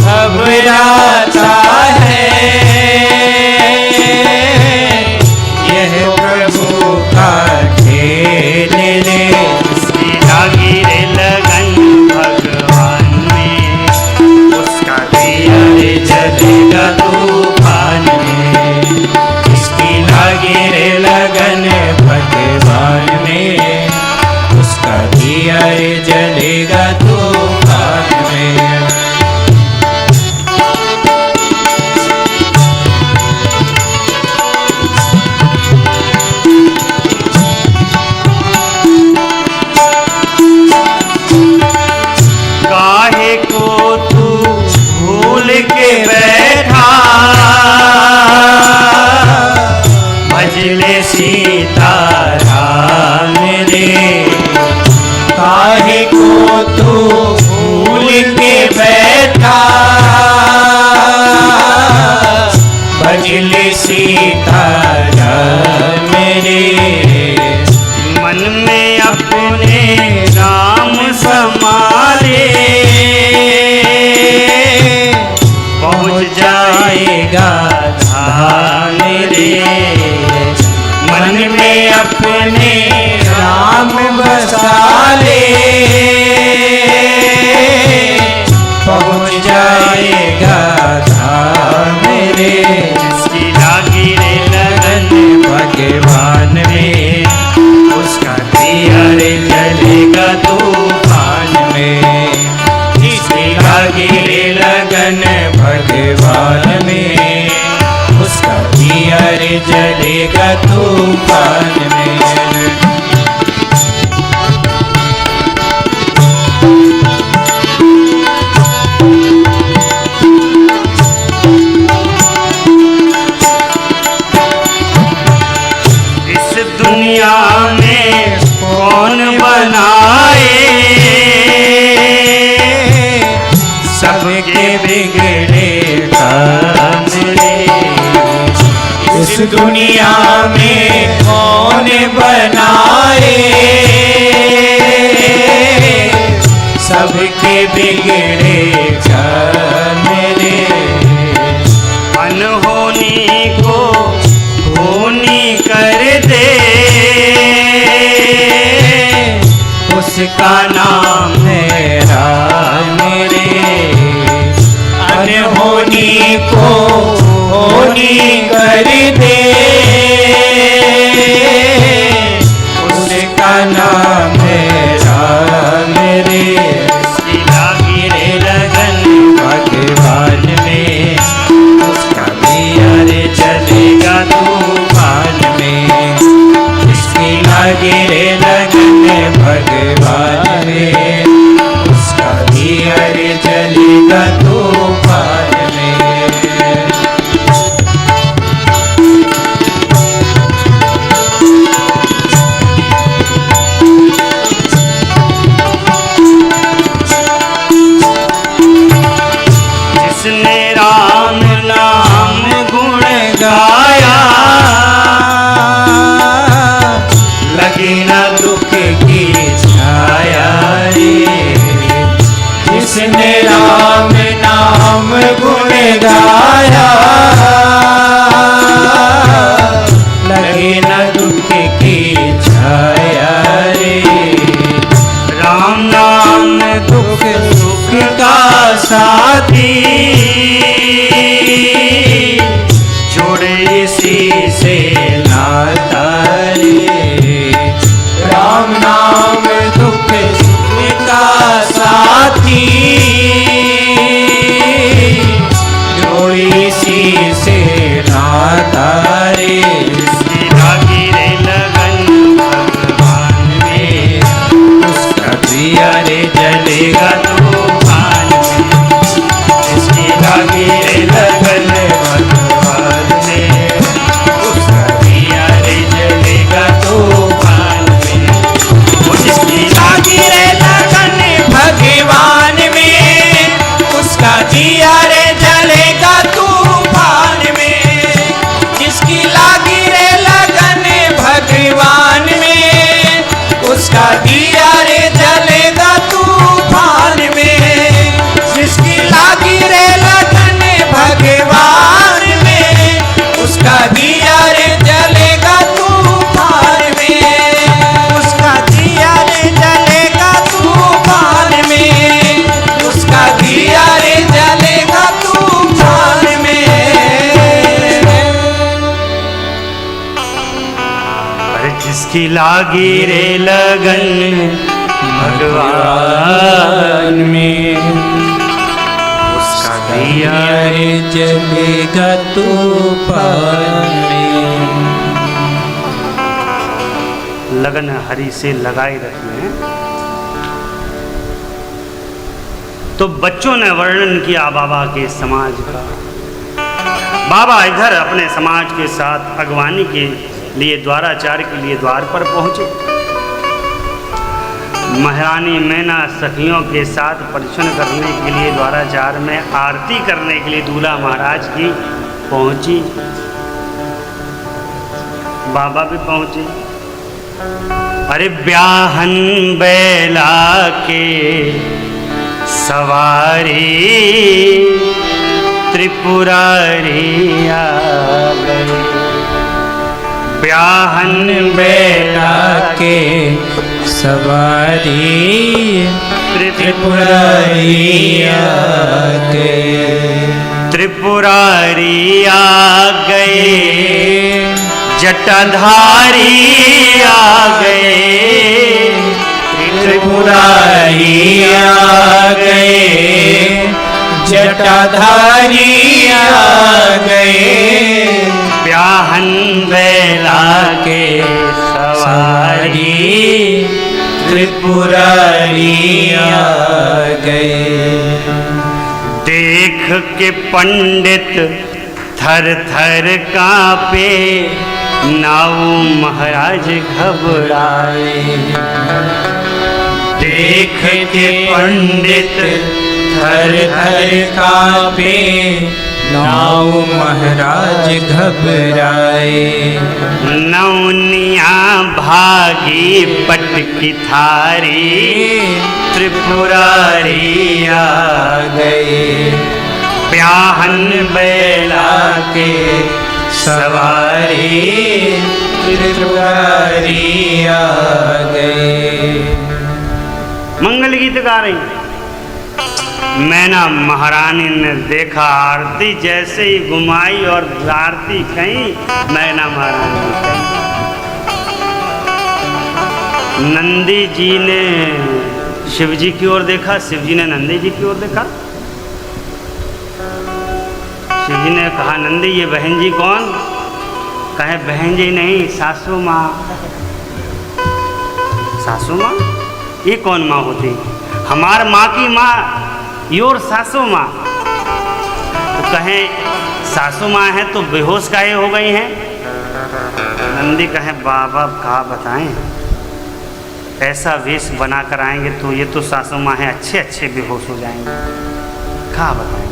Speaker 2: घबराता है, यह प्रभु का खेल रे।
Speaker 1: जिसकी लागी रे लगन भगवान में, उसका दिया रे जलेगा तूफान में।
Speaker 2: जिसकी लागी रे लगन भगवान में, उसका दिया रे जलेगा तूफान में।
Speaker 1: काहे को तू भूल के बैठा, भजले सीताराम रे।
Speaker 2: काहे को तू भूल के बैठा, भजले सीताराम रे।
Speaker 1: मन में अपने राम समारे, पहुँच जाएगा धाम रे।
Speaker 2: मन में अपने राम बसा ले, पहुँच जाएगा धाम रे।
Speaker 1: जिसकी लागी रे लगन
Speaker 2: भगवान में,
Speaker 1: उसका दिया रे जलेगा
Speaker 2: तूफान में। जिसकी लागी रे लगन भगवान में, उसका दिया रे जलेगा तूफान में।
Speaker 1: इस दुनिया में कौन बनाए,
Speaker 2: सबके बिगड़े काम रे। इस दुनिया में कौन बनाए, सबके बिगड़े काम रे।
Speaker 1: अनहोनी को होनी कर दे,
Speaker 2: उसका नाम है राम रे। अनहोनी को होनी कर दे, उसका नाम है राम रे।
Speaker 1: जिसकी लागी रे लगन
Speaker 2: भगवान में, उसका दिया रे जलेगा तूफान में। जिसकी लागी रे लगन भगवान में, उसका दिया रे जलेगा तूफान में।
Speaker 1: जिसने राम नाम गुण गाया,
Speaker 2: लगी न दुख की छाया रे। जिसने राम नाम गुण गाया, लगी न दुख की छाया रे।
Speaker 1: राम नाम
Speaker 2: दुख सुख का साथी, जोड़े इसी से नाता रे। राम नाम दुख सुख का साथी, जोड़े इसी से नाता रे।
Speaker 1: जिसकी लागी रे लगन भगवान में,
Speaker 2: उसका दिया रे जलेगा
Speaker 1: तूफान में। जिसकी लागी रे लगन भगवान में, उसका दिया रे जलेगा तूफान में। वो जिसकी लागी रे लगन
Speaker 2: भगवान में, उसका दिया रे जलेगा तूफान में। जिसकी लागी रे लगन भगवान में, उसका दिया रे जलेगा तूफान में। जिसकी लागी रे लगन भगवान में, उसका दिया रे जलेगा तूफान में। उसका दिया रे जलेगा तूफान में, उसका दिया रे जलेगा तूफान में।
Speaker 1: अरे जिसकी लागी रे लगन भगवान में, उसका दिया
Speaker 2: रे जलेगा तूफान में।
Speaker 1: लगन हरि से लगाए रखना है। तो बच्चों ने वर्णन किया बाबा के समाज का। बाबा इधर अपने समाज के साथ अगवानी के लिए द्वाराचार के लिए द्वार पर पहुंचे। महारानी मैना सखियों के साथ परिछन करने के लिए द्वाराचार में आरती करने के लिए दूल्हा महाराज की पहुंची। बाबा भी पहुंचे। अरे ब्याहन बैला के सवारी त्रिपुरारी आ गए। ब्याहन
Speaker 2: बेला के सवारी त्रिपुरारी आ गए।
Speaker 1: त्रिपुरारी आ गए, जटाधारी आ गए।
Speaker 2: त्रिपुरारी आ गए, जटाधारी आ गए।
Speaker 1: ब्याहन बैला के सवारी
Speaker 2: त्रिपुरारी आ गए।
Speaker 1: देख के पंडित थर थर कांपे, नाऊ महाराज घबराए।
Speaker 2: देख के पंडित थर थर कांपे, नाऊ महाराज घबराए।
Speaker 1: नौनिया भागी पटकी थारी, त्रिपुरारी
Speaker 2: आ गए।
Speaker 1: ब्याहन बैला
Speaker 2: के सवारी त्रिपुरारी आ गए।
Speaker 1: मंगल गीत गा रही। मैना महारानी ने देखा आरती जैसे ही घुमाई और आरती कहीं, मैना महारानी कहीं। नंदी जी ने शिव जी की ओर देखा, शिव जी ने नंदी जी की ओर देखा। शिव जी ने कहा नंदी ये बहन जी कौन? कहे बहन जी नहीं, सासू माँ। सासू माँ? ये कौन माँ होती? हमार माँ की माँ योर सासू माँ। तो कहें सासू माँ है तो बेहोश काहे हो गई हैं? नंदी कहें बाबा कहा बताएं, ऐसा वेश बना कर आएंगे तो ये तो सासू माँ है, अच्छे अच्छे बेहोश हो जाएंगे। कहा बताएं?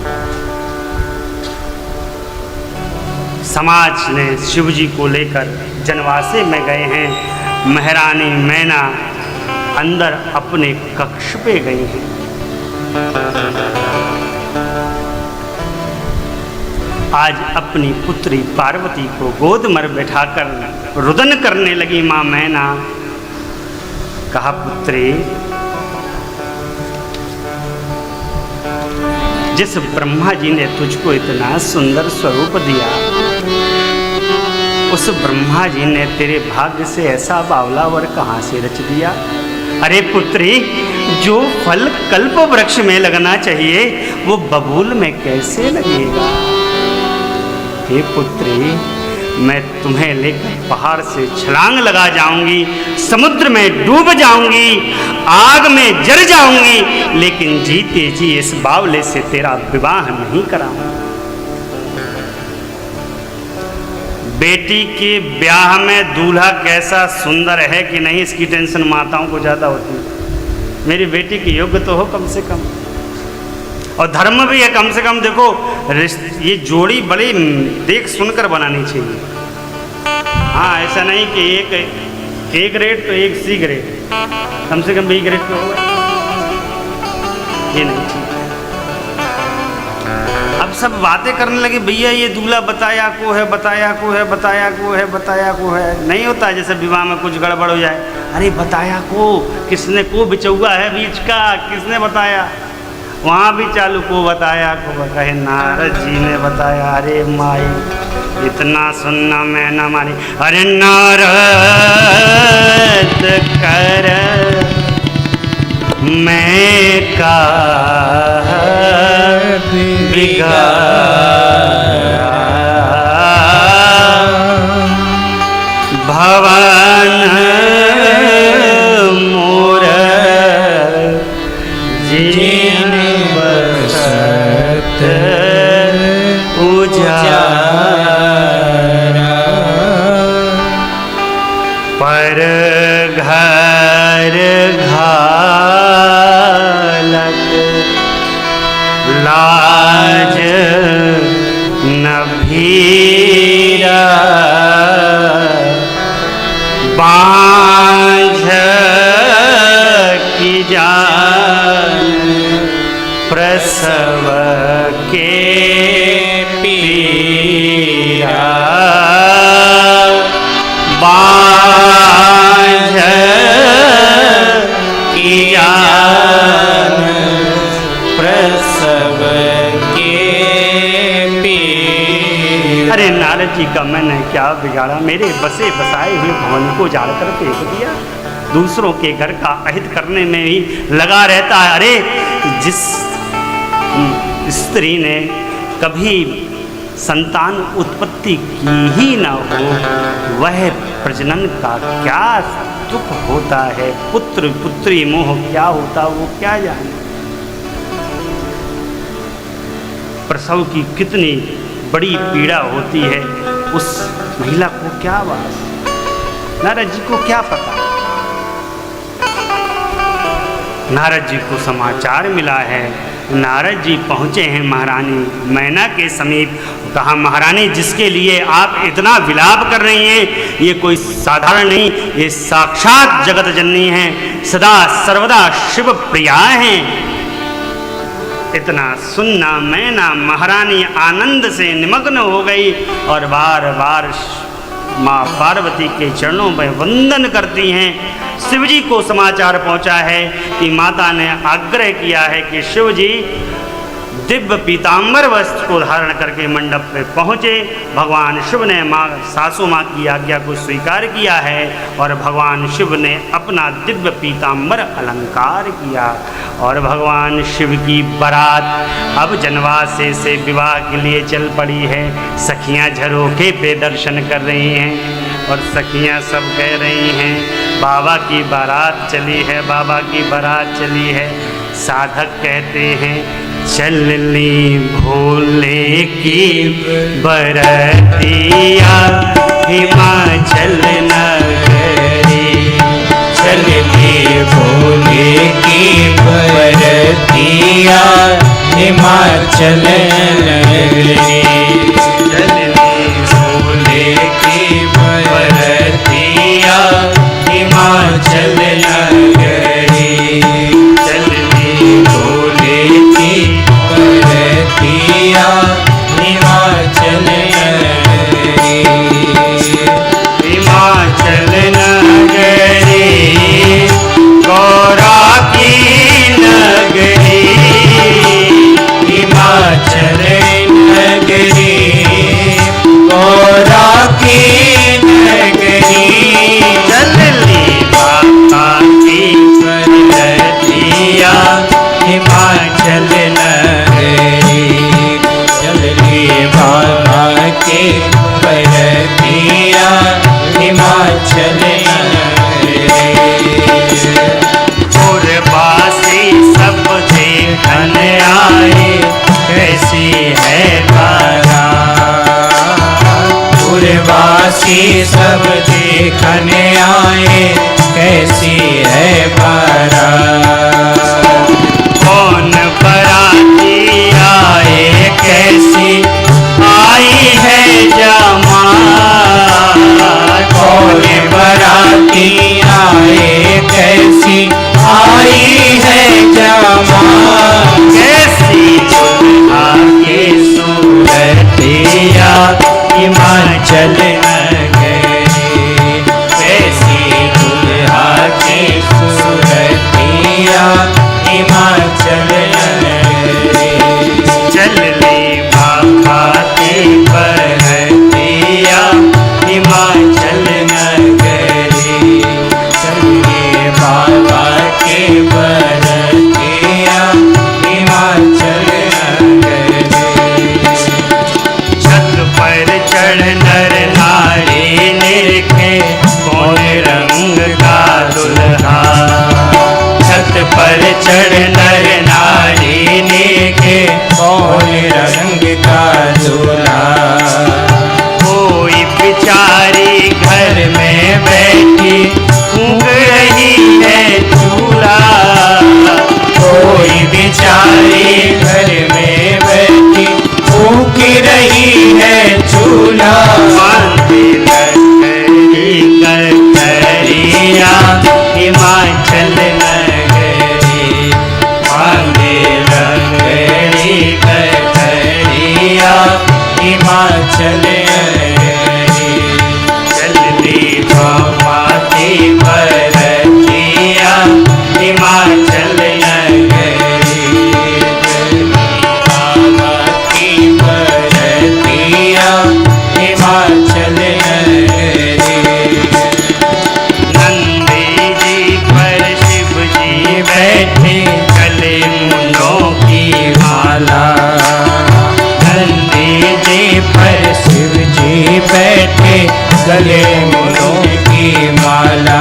Speaker 1: समाज ने शिव जी को लेकर जनवासे में गए हैं। महारानी मैना अंदर अपने कक्ष पे गई हैं। आज अपनी पुत्री पार्वती को गोद में बैठाकर रुदन करने लगी मां मैना। कहा, पुत्री, जिस ब्रह्मा जी ने तुझको इतना सुंदर स्वरूप दिया, उस ब्रह्मा जी ने तेरे भाग्य से ऐसा बावला वर कहां से रच दिया? अरे पुत्री, जो फल कल्प वृक्ष में लगना चाहिए वो बबूल में कैसे लगेगा? हे पुत्री, मैं तुम्हें लेकर पहाड़ से छलांग लगा जाऊंगी, समुद्र में डूब जाऊंगी, आग में जल जाऊंगी, लेकिन जीते जी इस बावले से तेरा विवाह नहीं कराऊंगा। बेटी के ब्याह में दूल्हा कैसा सुंदर है कि नहीं, इसकी टेंशन माताओं को ज़्यादा होती है। मेरी बेटी की योग्य तो हो कम से कम, और धर्म भी है कम से कम। देखो, ये जोड़ी बड़ी देख सुनकर बनानी चाहिए। हाँ, ऐसा नहीं कि एक ए ग्रेड तो एक सी ग्रेड, कम से कम बी ग्रेड पे होगा, ये नहीं चाहिए। अब सब बातें करने लगे, भैया ये दूल्हा बताया को है, बताया को है, बताया को है, बताया को है। नहीं होता जैसे विवाह में कुछ गड़बड़ हो जाए, अरे बताया को किसने, को बिचौआ है बीच का, किसने बताया? वहाँ भी चालू को बताया को, कहे नारद जी ने बताया। अरे माई, इतना सुनना मैं ना मानी। अरे नारद कर मैं का बिगाड़ा, भवन मोर जिन बसत उजारा, पर घर घालत लाज न भीरा, बांझ की जान प्रसव के पीरा, बांझ की जान प्रसव के पीरा। अरे नारद जी का मैंने क्या बिगाड़ा, मेरे बसे बसाए हुए भवन को जाड़ कर फेंक दिया, दूसरों के घर का अहित करने में ही लगा रहता है। अरे जिस स्त्री ने कभी संतान उत्पत्ति की ही ना हो, वह प्रजनन का क्या दुख होता है, पुत्र पुत्री मोह क्या होता वो क्या जाने। प्रसव की कितनी बड़ी पीड़ा होती है, उस महिला को क्या बात, नारद जी को क्या पता। नारद जी को समाचार मिला है, नारद जी पहुँचे हैं महारानी मैना के समीप। कहा, महारानी, जिसके लिए आप इतना विलाप कर रही हैं, ये कोई साधारण नहीं, ये साक्षात जगत जननी हैं, सदा सर्वदा शिव प्रिया हैं। इतना सुनना मैना महारानी आनंद से निमग्न हो गई और बार बार माँ पार्वती के चरणों में वंदन करती हैं। शिवजी को समाचार पहुंचा है कि माता ने आग्रह किया है कि शिवजी दिव्य पीताम्बर वस्त्र को धारण करके मंडप पे पहुँचे। भगवान शिव ने माँ सासू माँ की आज्ञा को स्वीकार किया है और भगवान शिव ने अपना दिव्य पीताम्बर अलंकार किया और भगवान शिव की बारात अब जनवासे से विवाह के लिए चल पड़ी है। सखियाँ झरोखे पे दर्शन कर रही हैं और सखियाँ सब कह रही हैं, बाबा की बारात चली है, बाबा की बारात चली है। साधक कहते हैं, चल ली भोले की बरतिया हिमाचल नगरी,
Speaker 2: चल ली भोले की बरतिया हिमाचल नगरी,
Speaker 1: चल ली
Speaker 2: हिमाचल नगरी चलनी भोले की बरतिया हिमाचल नगरी
Speaker 1: हिमाचल नगरी गौरा की नगरी
Speaker 2: हिमाचल नगरी गौरा की नगरी
Speaker 1: चलनी बाबा की
Speaker 2: बरतिया हिमाचल नगरी चलनी बाबा के बरतिया हिमाचल नगरी
Speaker 1: पूर्ववासी सब देखन आए
Speaker 2: कैसी है बारात पूर्ववासी सब देखने आए कैसी है बारात
Speaker 1: कौन बराती आए
Speaker 2: कैसी
Speaker 1: आई है जमात
Speaker 2: कौन बराती आए कैसी आई है जमात
Speaker 1: कैसी दुल्हा
Speaker 2: के सूरतिया हिमाचल नगरी कैसी दुल्हा की सूरतिया हिमाचल नगरी
Speaker 1: चलनी बाबा की
Speaker 2: बरतिया हिमाचल नगरी चलिए बाबा के बरतिया हिमाचल नगरी
Speaker 1: छत पर चढ़ नर नारी निरखे कौन रंग का दुल्हा
Speaker 2: छत पर चढ़ नर नारी ने के कौन रंग का दूल्हा
Speaker 1: कोई बिचारी घर में बैठी फूंक रही है चूल्हा
Speaker 2: कोई बिचारी घर में बैठी फूक रही है चूल्हा
Speaker 1: मांगे लकड़ी करकरिया
Speaker 2: हिमाचल नगरी मांगे लकड़ी ककड़िया हिमाचल नगरी चलनी बाबा की बरतिया हिमाचल नगरी चलनी बाबा की बरतिया हिमाचल नगरी
Speaker 1: नंदी जी पर शिव जी
Speaker 2: बैठे
Speaker 1: गले मुंडों
Speaker 2: की माला नंदी जी पर शिव जी बैठे गले मुनों की माला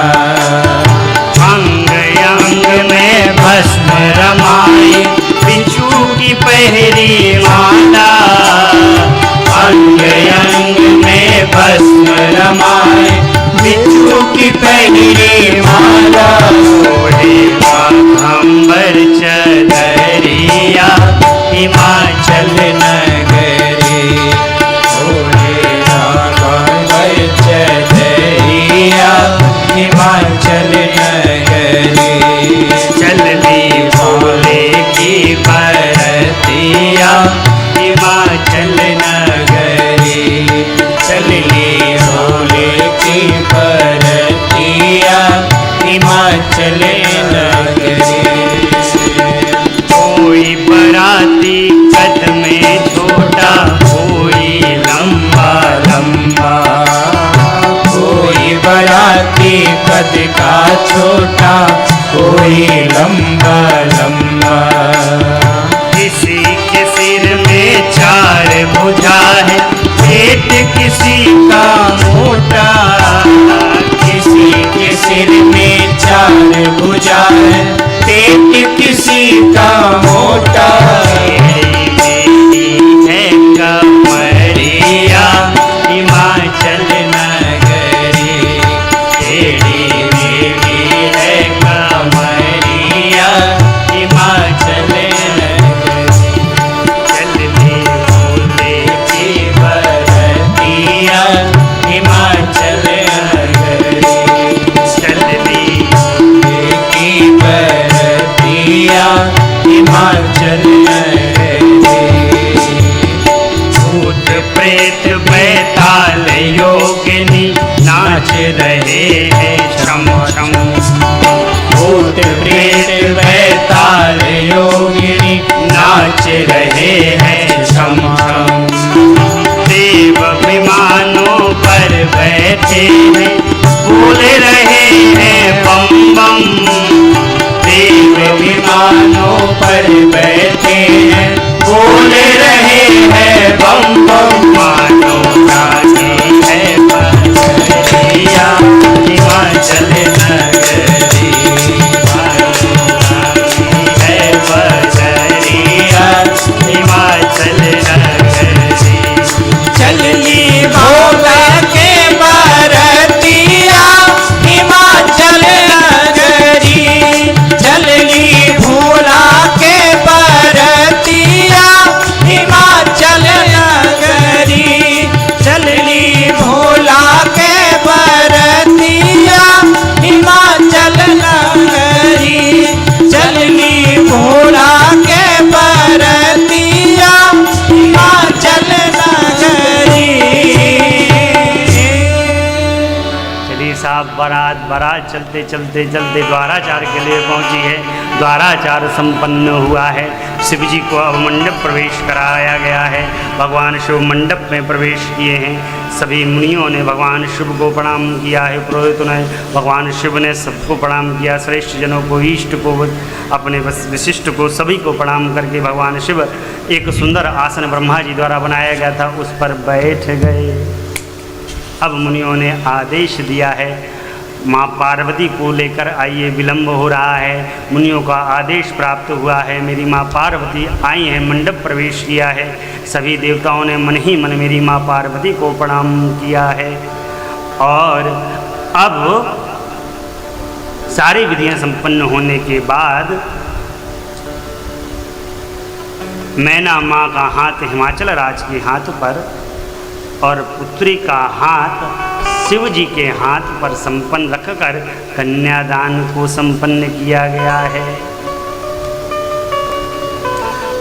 Speaker 1: अंग अंग में
Speaker 2: भस्म रमाई
Speaker 1: बिच्छू की पहरी माला
Speaker 2: अंग अंग में भस्म रमाए बिच्छू की पहली माला
Speaker 1: ओढ़े बाघंबर चदरिया
Speaker 2: हिमाचल नगरी ओढ़े राघव चदरिया हिमाचल नगरी
Speaker 1: चलनी
Speaker 2: भोले की बरतिया हिमाचल नगरी चलनी भोले की बरतिया हिमाचल नगरी
Speaker 1: कोई बराती कद में छोटा कोई लंबा
Speaker 2: लंबा कोई बराती कद का छोटा कोई लंबा लंबा
Speaker 1: किसी के सिर में चार भुजा है पेट किसी का मोटा
Speaker 2: किसी के सिर में चार भुजा है पेट किसी का मोटा
Speaker 1: है कमरिया
Speaker 2: हिमाचल नगरी तेरी बेटी है कमरिया हिमाचल नगरी
Speaker 1: चलनी
Speaker 2: भोले की बरतिया हिमाचल नगरी
Speaker 1: चलनी
Speaker 2: रहे हैं छम छम। भूत प्रेत बैताल योगिनी नाच रहे हैं छम छम।
Speaker 1: देव विमानों पर बैठे हैं बोल रहे हैं बम बम।
Speaker 2: देव विमानों पर बैठे हैं बोल रहे हैं बम बम।
Speaker 1: मानो जाने है
Speaker 2: बजरिया हिमाचल नगरी,
Speaker 1: मानो जाने है
Speaker 2: बजरिया
Speaker 1: हिमाचल नगरी।
Speaker 2: चलनी भोला के बरतिया हिमाचल नगरी। चलनी भोला के बरतिया हिमाचल नगरी। चलनी भोला के बरतिया हिमाचल नगरी। चलनी भोला के बरतिया हिमाचल नगरी।
Speaker 1: चलिए साहब, बारात चलते चलते चलते द्वाराचार के लिए पहुंची है। द्वाराचार संपन्न हुआ है। शिव जी को अब मंडप प्रवेश कराया गया है। भगवान शिव मंडप में प्रवेश किए हैं। सभी मुनियों ने भगवान शिव को प्रणाम किया है। पुरोहितों ने, भगवान शिव ने सबको प्रणाम किया। श्रेष्ठ जनों को, इष्ट को, अपने विशिष्ट को, सभी को प्रणाम करके भगवान शिव एक सुंदर आसन ब्रह्मा जी द्वारा बनाया गया था उस पर बैठ गए। अब मुनियों ने आदेश दिया है, माँ पार्वती को लेकर आइए, विलंब हो रहा है। मुनियों का आदेश प्राप्त हुआ है। मेरी माँ पार्वती आई हैं, मंडप प्रवेश किया है। सभी देवताओं ने मन ही मन मेरी माँ पार्वती को प्रणाम किया है। और अब सारी विधियां संपन्न होने के बाद मैना माँ का हाथ हिमाचल राज के हाथ पर और पुत्री का हाथ शिव जी के हाथ पर संपन्न रखकर कन्यादान को संपन्न किया गया है।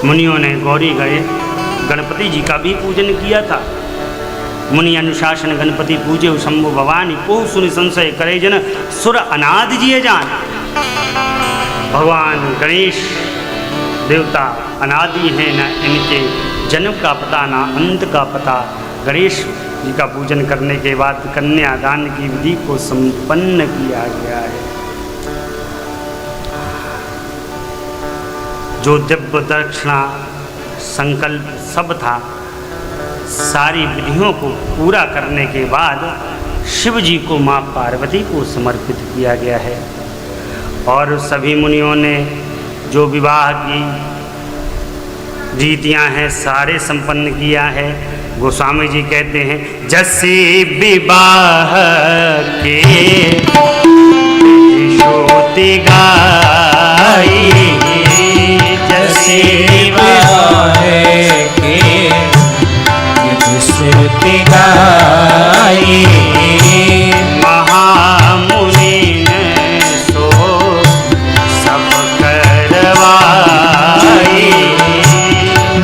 Speaker 1: मुनियों ने गौरी गए गणपति जी का भी पूजन किया था। मुनि अनुशासन गणपति पूजे शंभु भवानी को सुनि संशय करे जन सुर अनाद जिये जान। भगवान गणेश देवता अनादि हैं, न इनके जन्म का पता न अंत का पता। गणेश जी का पूजन करने के बाद कन्यादान की विधि को संपन्न किया गया है। जो दिव्य दक्षिणा संकल्प सब था, सारी विधियों को पूरा करने के बाद शिव जी को माँ पार्वती को समर्पित किया गया है। और सभी मुनियों ने जो विवाह की रीतियां हैं सारे संपन्न किया है। गोस्वामी जी कहते हैं, जैसे विवाह के श्रुति गाई,
Speaker 2: जैसे विवाह के श्रुति गाई,
Speaker 1: महामुनि ने सो सब करवाई।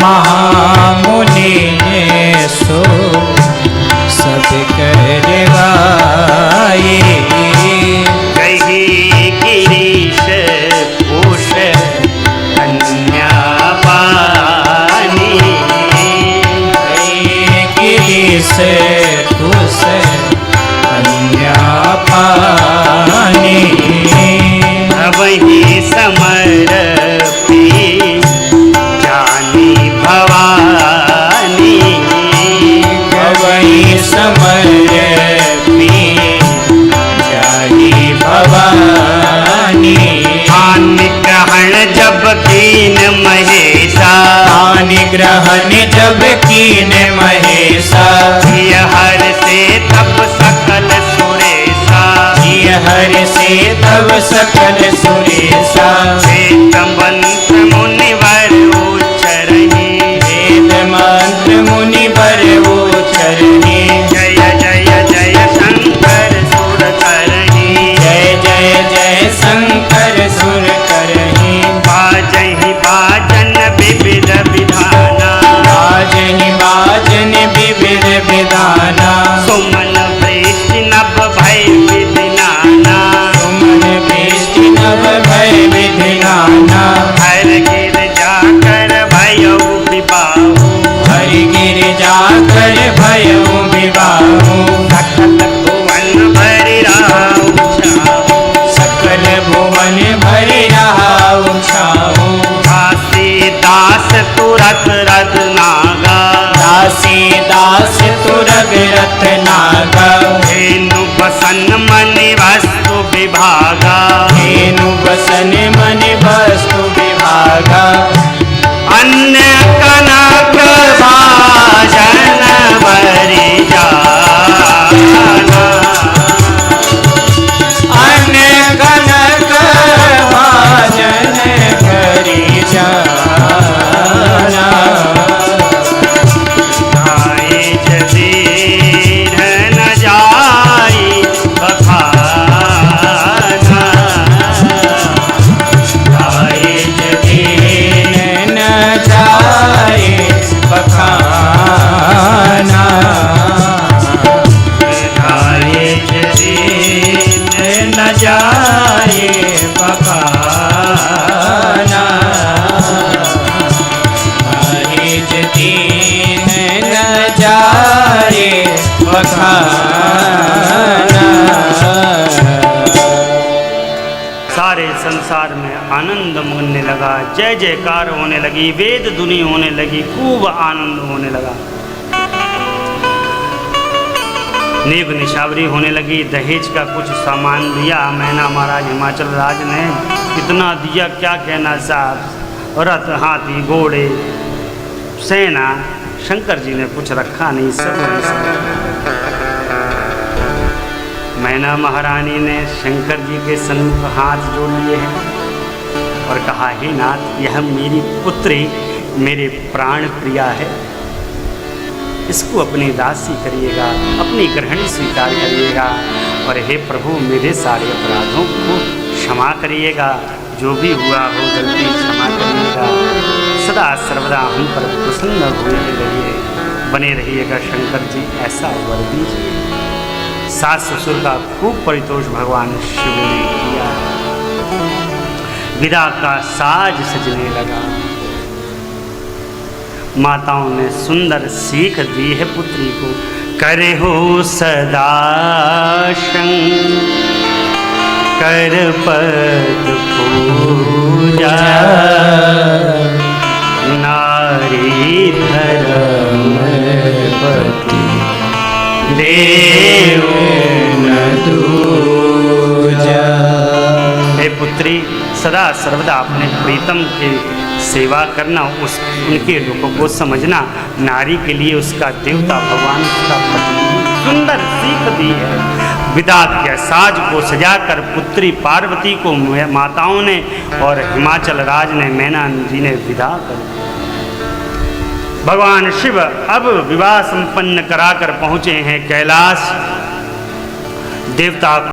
Speaker 2: महामुनि ने सो सब करवाई।
Speaker 1: कही गिरीश पूष कन्या पानी,
Speaker 2: कही गिरीश पूष कन्या पानी।
Speaker 1: वही समर्पी जानी भवानी,
Speaker 2: वही समर्पी जानी भवानी।
Speaker 1: आन ग्रहण जब कीन महेशा,
Speaker 2: आन ग्रहण जब कीन महेशा।
Speaker 1: हर से तब सकल सुरेशा,
Speaker 2: हर से तब सकल सुरेशा।
Speaker 1: वेद मंत्र मुनिवर उच्चरहि,
Speaker 2: वेद मंत्र मुनिवर उच्चरहि।
Speaker 1: जय जय जय शंकर सुर करहि,
Speaker 2: जय जय जय शंकर सुर करहि।
Speaker 1: बाजहि बाजन विविध विधाना,
Speaker 2: बाजहि बाजन विविध विधाना।
Speaker 1: सुमन वृष्टि नभ भय
Speaker 2: कर भयो विवाहो
Speaker 1: सकल भुवन भरि राहु छाऊ
Speaker 2: सकल भुवन भरि राहु छाऊ
Speaker 1: दासी दास तुरत रत नागा
Speaker 2: दासी दास तुरग रत्नागा
Speaker 1: धेनु बसन मनि वस्तु विभागा
Speaker 2: धेनु बसन मन वस्तु विभागा
Speaker 1: अन्य कनक भाजन भरि जाना
Speaker 2: अन्य कनक भाजन भरि जाना
Speaker 1: आए जदि न जाई बखाना
Speaker 2: आए जदीन न जाए बखाना
Speaker 1: आए जदि
Speaker 2: न जाए बखाना आए जदीन न जाए बखाना
Speaker 1: सारे संसार में आनंद मिलने लगा, जय जयकार होने लगी, वेद धुनी होने लगी, खूब आनंद होने लगा। नेक निशावरी होने लगी। दहेज का कुछ सामान दिया मैना महाराज हिमाचल राज ने, इतना दिया क्या कहना साहब। रथ हाथी घोड़े सेना, शंकर जी ने कुछ रखा नहीं, सब वही सब। मैना महारानी ने शंकर जी के सन्मुख हाथ जोड़ लिए हैं और कहा, हे नाथ, यह मेरी पुत्री मेरे प्राण प्रिया है, इसको अपनी दासी करिएगा, अपनी गृहिणी स्वीकार करिएगा और हे प्रभु मेरे सारे अपराधों को क्षमा करिएगा, जो भी हुआ हो गलती क्षमा करिएगा, सदा सर्वदा हम पर प्रसन्न हुए रहिए, बने रहिएगा शंकर जी, ऐसा वर दीजिए। सास ससुर का खूब परितोष भगवान शिव ने किया। विदा का साज सजने लगा। माताओं ने सुंदर सीख दी है पुत्री को, करे हो सदा शंकर पद पूजा, नारी धर्मपति देव न दूजा। हे पुत्री, सदा सर्वदा अपने प्रीतम की सेवा करना, उनके दुखों को समझना। नारी के लिए उसका देवता भगवान उसका पति। सुंदर सीख दी है। विदा के साज को सजाकर पुत्री पार्वती को माताओं ने और हिमाचल राज ने, मैना जी ने विदा कर दिया। भगवान शिव अब विवाह संपन्न कराकर पहुँचे हैं कैलाश। देवता